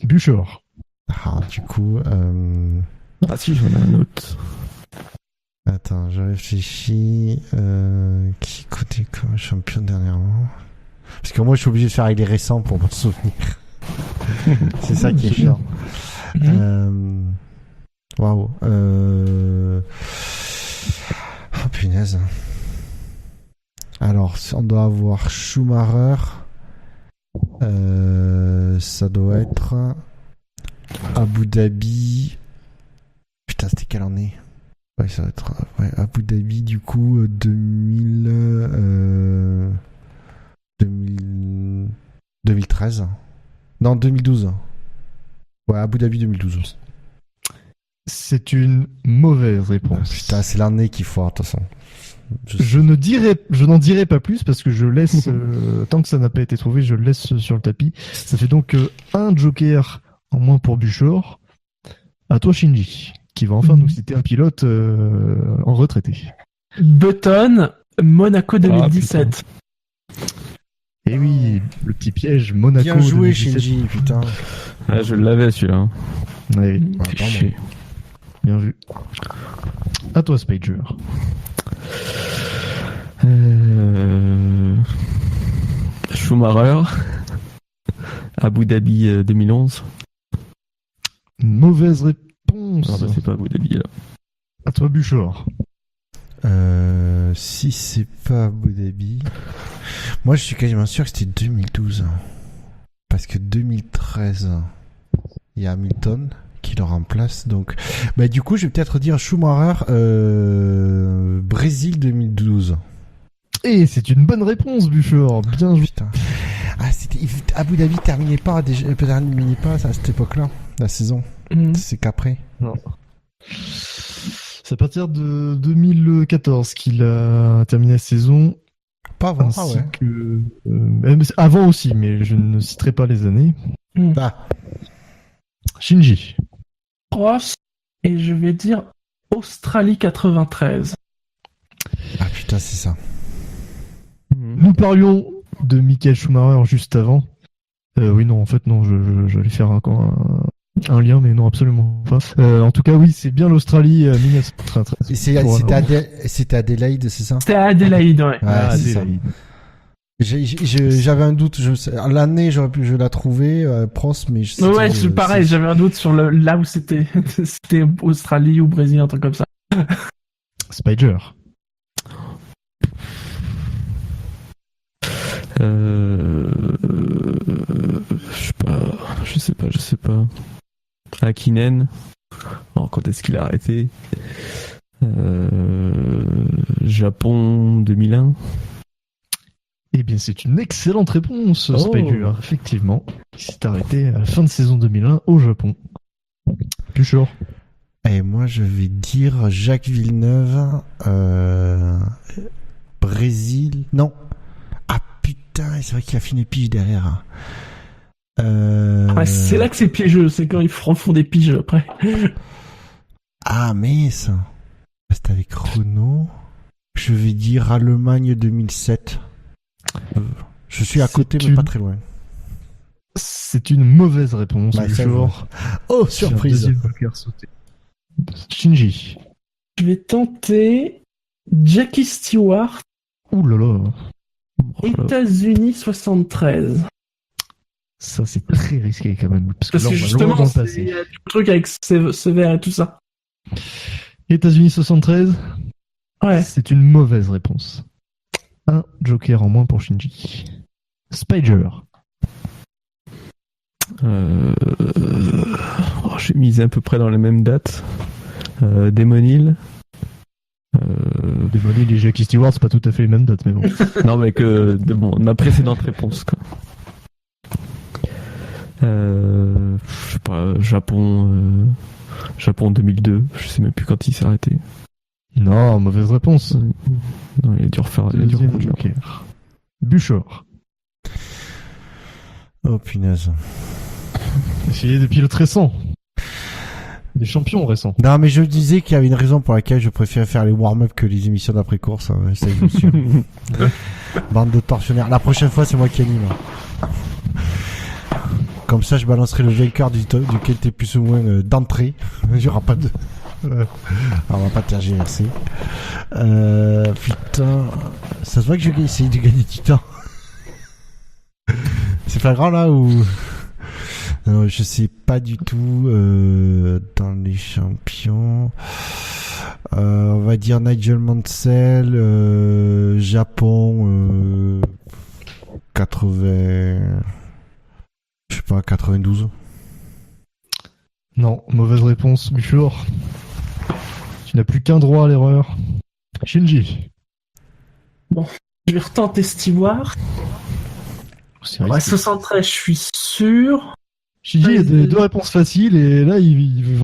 Buchor. Ah, du coup. Ah si, j'en ai un autre. Attends, je réfléchis. Qui côté comme champion dernièrement? Parce que moi, je suis obligé de faire avec les récents pour m'en souvenir. C'est ça qui est chiant. Waouh. Oh punaise. Alors, on doit avoir Schumacher. Ça doit être Abu Dhabi. Putain, c'était quelle année? Ouais, ça va être Abu Dhabi, du coup, 2013. Non, 2012. Ouais, Abu Dhabi 2012. C'est une mauvaise réponse. Putain, c'est l'année qu'il faut, de toute façon. Je n'en dirai pas plus parce que je laisse, tant que ça n'a pas été trouvé, je le laisse sur le tapis. Ça fait donc un joker en moins pour Buchor. À toi, Shinji, qui va enfin nous citer un pilote en retraité. Button, Monaco 2017. Et oui, le petit piège, Monaco. Bien joué, 2017. Shinji, putain. Ah, je l'avais celui-là. Ouais, chier. Bien vu. À toi, Spider. Schumacher, Abu Dhabi 2011. Mauvaise réponse. Non, bah, c'est pas Abu Dhabi là. À toi, Buchor. Si c'est pas Abu Dhabi, moi je suis quasiment sûr que c'était 2012. Parce que 2013, il y a Hamilton qui le remplace. Donc, bah, du coup, je vais peut-être dire Schumacher, Brésil 2012. Et c'est une bonne réponse, Buchor. Bien joué. Putain. Ah, c'était Abu Dhabi terminait pas à cette époque-là, la saison. C'est qu'après. Non. C'est à partir de 2014 qu'il a terminé la saison. Pas avant, avant aussi, mais je ne citerai pas les années. Ah. Shinji. Cross, et je vais dire Australie 93. Ah putain, c'est ça. Nous parlions de Michael Schumacher juste avant. Oui, non, en fait, non, j'allais faire un lien, mais non, absolument pas. En tout cas, oui, c'est bien l'Australie 1993. C'était Adélaïde, c'est ça? C'était Adélaïde, ouais. Adélaïde. J'avais un doute. L'année, je la trouvais proche, mais c'est pareil. J'avais un doute sur là où c'était. C'était Australie ou Brésil, un truc comme ça. Spider. Je sais pas. Hakkinen. Alors, quand est-ce qu'il a arrêté? Japon 2001. Eh bien, c'est une excellente réponse, Spider. Effectivement, il s'est arrêté à la fin de saison 2001 au Japon. Buchor. Et moi, je vais dire Jacques Villeneuve, Brésil. Non. Ah putain, c'est vrai qu'il a fait une pige derrière. Ouais, c'est là que c'est piégeux, c'est quand ils font des piges après. Ah mais ça. C'était avec Renault. Je vais dire Allemagne 2007. Je suis à côté, mais pas très loin. C'est une mauvaise réponse, Buchor. Oh, surprise. Shinji. Je vais tenter Jackie Stewart. Ouh là là. États-Unis 73. Ça, c'est très risqué quand même. Parce que là, on va justement, loin dans le c'est passé. le truc avec Sévère et tout ça. États-Unis 73. Ouais. C'est une mauvaise réponse. Un joker en moins pour Shinji. Spider. J'ai misé à peu près dans les mêmes dates. Damon Hill. Damon Hill et Jackie Stewart, c'est pas tout à fait les mêmes dates, mais bon. Non, mais ma précédente réponse, quoi. Je sais pas, Japon 2002, je sais même plus quand il s'est arrêté. Non, mauvaise réponse. Non, il a dû refaire. Deuxième joker. Buchor. Oh punaise. Essayez des pilotes récents. Des champions récents. Non, mais je disais qu'il y avait une raison pour laquelle je préférais faire les warm-up que les émissions d'après-course. Hein. Ça, je me suis... Bande de tortionnaires. La prochaine fois, c'est moi qui anime. Comme ça, je balancerai le vainqueur duquel t'es plus ou moins d'entrée. Il n'y aura pas de... Alors, on va pas tergiverser. Putain... Ça se voit que je vais essayer de gagner du temps. C'est flagrant, là, ou... Non, je sais pas du tout dans les champions. On va dire Nigel Mansell, Japon, 80, je sais pas, 92. Non, mauvaise réponse, Buchor. Tu n'as plus qu'un droit à l'erreur. Shinji. Bon, je vais retenter Stewart. Ouais, 73, je suis sûr. Shinji, il y a deux réponses faciles et là, il veut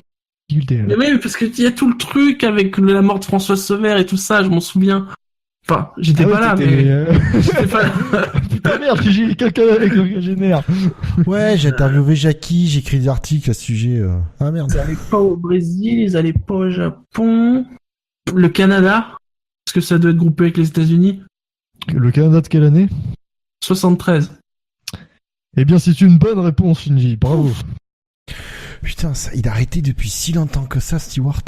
difficulté. Mais oui, parce qu'il y a tout le truc avec la mort de François Sevère et tout ça, je m'en souviens. Enfin, j'étais pas là, mais... J'étais pas là. Putain merde, j'ai quelqu'un avec le génère. Ouais, j'ai interviewé Jackie, j'ai écrit des articles à ce sujet. Ah merde. Ils allaient pas au Brésil, ils allaient pas au Japon. Le Canada, parce que ça doit être groupé avec les États-Unis. Le Canada de quelle année ? 73. Eh bien, c'est une bonne réponse, Shinji. Bravo. Putain, ça, il a arrêté depuis si longtemps que ça, Stewart.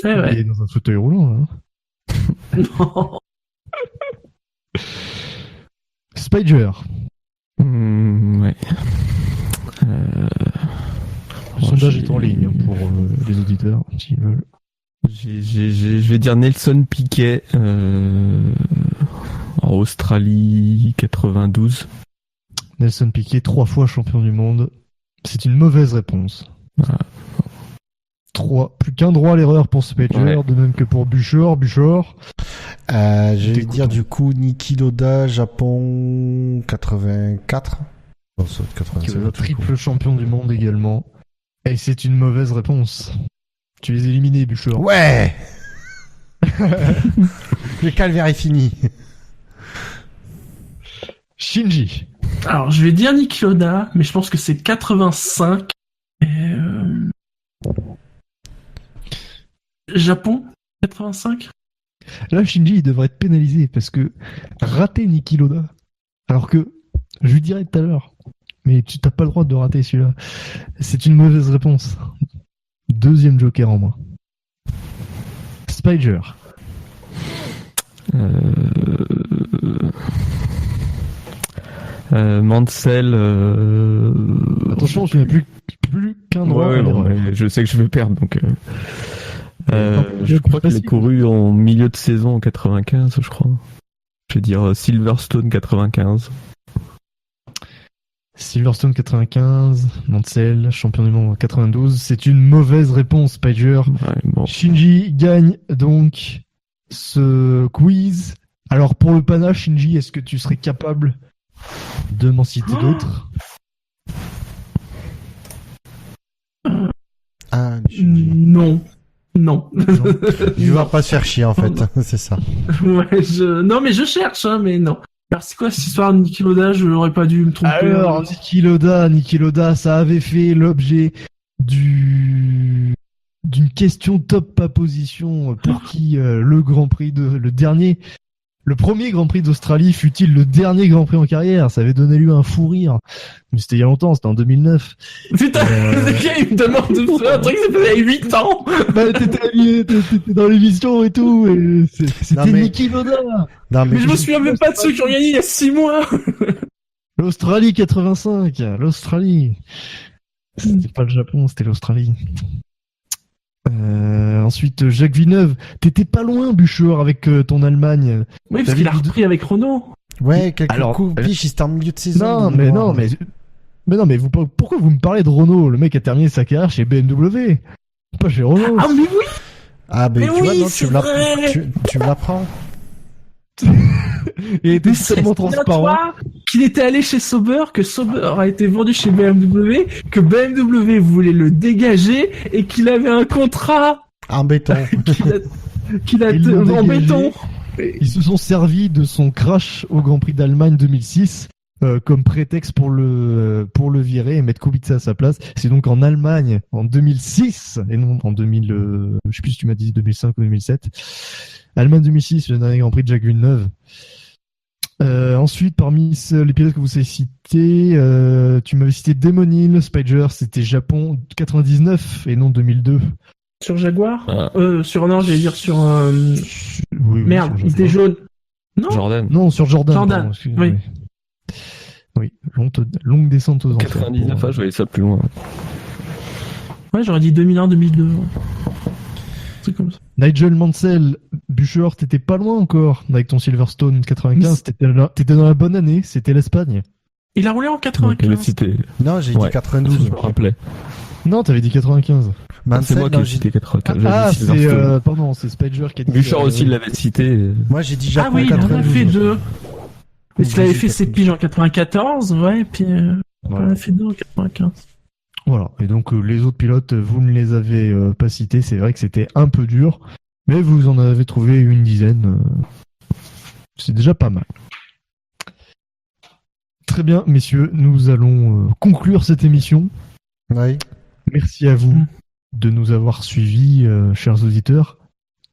Eh ouais. Il est dans un fauteuil roulant, là. Non. Spider. Ouais. Le sondage est en ligne pour les auditeurs, s'ils veulent. Je vais dire Nelson Piquet en Australie 92. Nelson Piquet, 3 fois champion du monde. C'est une mauvaise réponse. Ah. 3. Plus qu'un droit à l'erreur pour Spider, Ouais. de même que pour Buchor. Je vais dire du coup Niki Loda, Japon 84. Non, ça va être 87. Le triple champion du monde également. Et c'est une mauvaise réponse. Tu les éliminé, Buchor. Ouais. Le calvaire est fini. Shinji. Alors, je vais dire Niki Loda, mais je pense que c'est 85. Japon 85. Là, Shinji, il devrait être pénalisé parce que rater Niki Loda, alors que je lui dirais tout à l'heure, mais tu n'as pas le droit de rater celui-là. C'est une mauvaise réponse. Deuxième joker en moins. Spider. Mansell. Attention, tu n'as plus qu'un droit. Ouais, non, mais je sais que je vais perdre, donc. Je crois qu'il a couru en milieu de saison en 95, je crois. Je vais dire Silverstone 95. Silverstone 95, Mansell, champion du monde en 92. C'est une mauvaise réponse, Spider. Ouais, bon. Shinji gagne donc ce quiz. Alors pour le panache, Shinji, est-ce que tu serais capable de m'en citer d'autres? Ah, Non. Il va pas se faire chier en fait, c'est ça. Ouais, non, mais je cherche, hein, mais non. Alors c'est quoi cette histoire de Niki Loda? Je n'aurais pas dû me tromper. Alors Niki Loda, ça avait fait l'objet d'une question top pas position pour qui le Grand Prix le dernier Le premier Grand Prix d'Australie fut-il le dernier Grand Prix en carrière? Ça avait donné lieu à un fou rire. Mais c'était il y a longtemps, c'était en 2009. Putain, le gars, il me demande de faire un truc, ça faisait 8 ans. Bah, t'étais dans l'émission et tout, et c'était Niki Lauda. Mais je me souviens même pas de ceux qui ont gagné il y a 6 mois. L'Australie 85, l'Australie. C'était pas le Japon, c'était l'Australie. Ensuite, Jacques Villeneuve, t'étais pas loin, Bûcheur, avec ton Allemagne. Oui, parce qu'il a repris avec Renault. Ouais, quelques coups, biche, c'était en milieu de saison. Mais pourquoi vous me parlez de Renault? Le mec a terminé sa carrière chez BMW, pas chez Renault. Ah, mais oui! Ah, ben, mais tu oui, vois, non, tu me l'apprends. Il était tellement transparent qu'il était allé chez Sauber, que Sauber a été vendu chez BMW, que BMW voulait le dégager et qu'il avait un contrat en béton. qu'il a en béton. Ils se sont servis de son crash au Grand Prix d'Allemagne 2006 comme prétexte pour le virer et mettre Kubica à sa place. C'est donc en Allemagne en 2006 et non en 2000, je sais plus si tu m'as dit 2005 ou 2007. Allemagne 2006, le dernier Grand Prix de Jacques Villeneuve. Ensuite, parmi les pilotes que vous avez cités, tu m'avais cité Damon Hill, Spider, c'était Japon 99 et non 2002. Sur Jaguar j'allais dire sur... Oui, merde, sur il était jaune. Non Jordan. Non, sur Jordan. Jordan, oui. Oui, longue descente aux enfers. 99, je voyais ça plus loin. Ouais, j'aurais dit 2001-2002. C'est comme ça. Nigel Mansell, Bûcher, t'étais pas loin encore avec ton Silverstone 95. T'étais dans la bonne année, c'était l'Espagne. Il a roulé en 95. Non, j'ai dit 92. Je me rappelais. Non, t'avais dit 95. C'est moi qui ai cité 95. Pardon, c'est Spider qui a dit. Bûcher aussi l'avait cité. Moi j'ai dit Japon 92. Ah oui, il en a fait 2. Parce qu'il avait fait ses piges en 94, ouais, et puis il en a fait 2 en 95. Voilà, et donc les autres pilotes, vous ne les avez pas cités, c'est vrai que c'était un peu dur, mais vous en avez trouvé une dizaine, c'est déjà pas mal. Très bien, messieurs, nous allons conclure cette émission. Oui. Merci à vous de nous avoir suivis, chers auditeurs.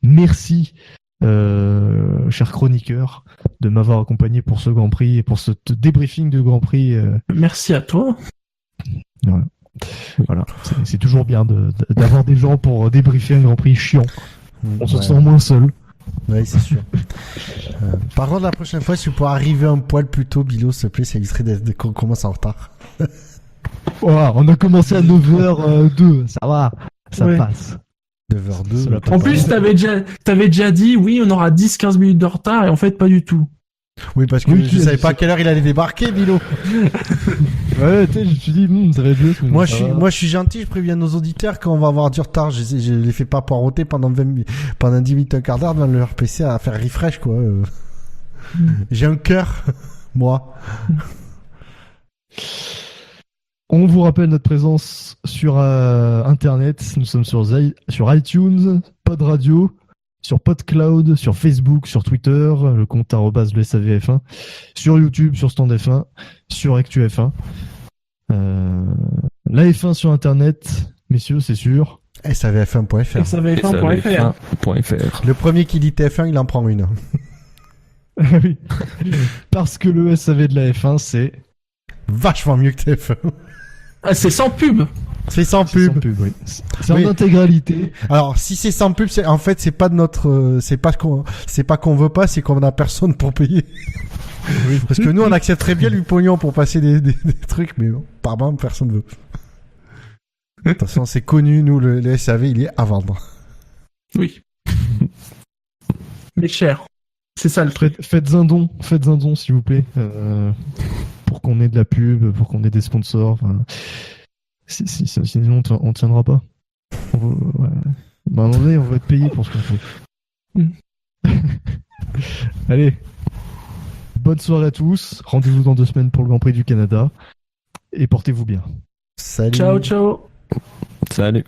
Merci, chers chroniqueurs, de m'avoir accompagné pour ce Grand Prix et pour ce débriefing de Grand Prix. Merci à toi. Voilà, c'est toujours bien d'avoir des gens pour débriefer un Grand Prix chiant. On se sent moins seul. Oui, c'est sûr. Par contre, la prochaine fois, si tu pourrais arriver un poil plus tôt, Bilo, s'il te plaît, ça éviterait qu'on commence en retard. Voilà, on a commencé à 9h02, ça va, ça passe. 9h02. En plus, t'avais déjà dit, oui, on aura 10-15 minutes de retard, et en fait, pas du tout. Oui, parce que je savais pas à quelle heure il allait débarquer, Bilo. Ouais, tu sais, je me suis dit, ça va être bien. Moi, je suis gentil, je préviens nos auditeurs qu'on va avoir du retard. Je les fais pas poireauter pendant 10 minutes, un quart d'heure devant leur PC à faire refresh, quoi. J'ai un cœur, moi. On vous rappelle notre présence sur Internet. Nous sommes sur iTunes, Pod Radio, sur PodCloud, sur Facebook, sur Twitter, le compte @le SAVF1, sur YouTube, sur Stand F1, sur Actu F1. La F1 sur Internet, messieurs, c'est sûr. SAVF1.fr. SAVF1.fr. Le premier qui dit TF1, il en prend une. Oui. Parce que le SAV de la F1, c'est vachement mieux que TF1. Ah, c'est sans pub. C'est sans pub, oui. C'est en intégralité. Alors, si c'est sans pub, c'est pas de notre, c'est pas qu'on veut pas, c'est qu'on a personne pour payer. Oui. Parce que nous, on accepte très bien du pognon pour passer des trucs, mais bon, apparemment, personne veut. De toute façon, c'est connu, nous, le SAV, il est à vendre. Oui. Mais cher. C'est ça le truc. Faites un don, s'il vous plaît, pour qu'on ait de la pub, pour qu'on ait des sponsors. Sinon, on tiendra pas. À un moment donné, on va être payé pour ce qu'on fait. Allez, bonne soirée à tous. Rendez-vous dans 2 semaines pour le Grand Prix du Canada. Et portez-vous bien. Salut. Ciao, ciao. Salut.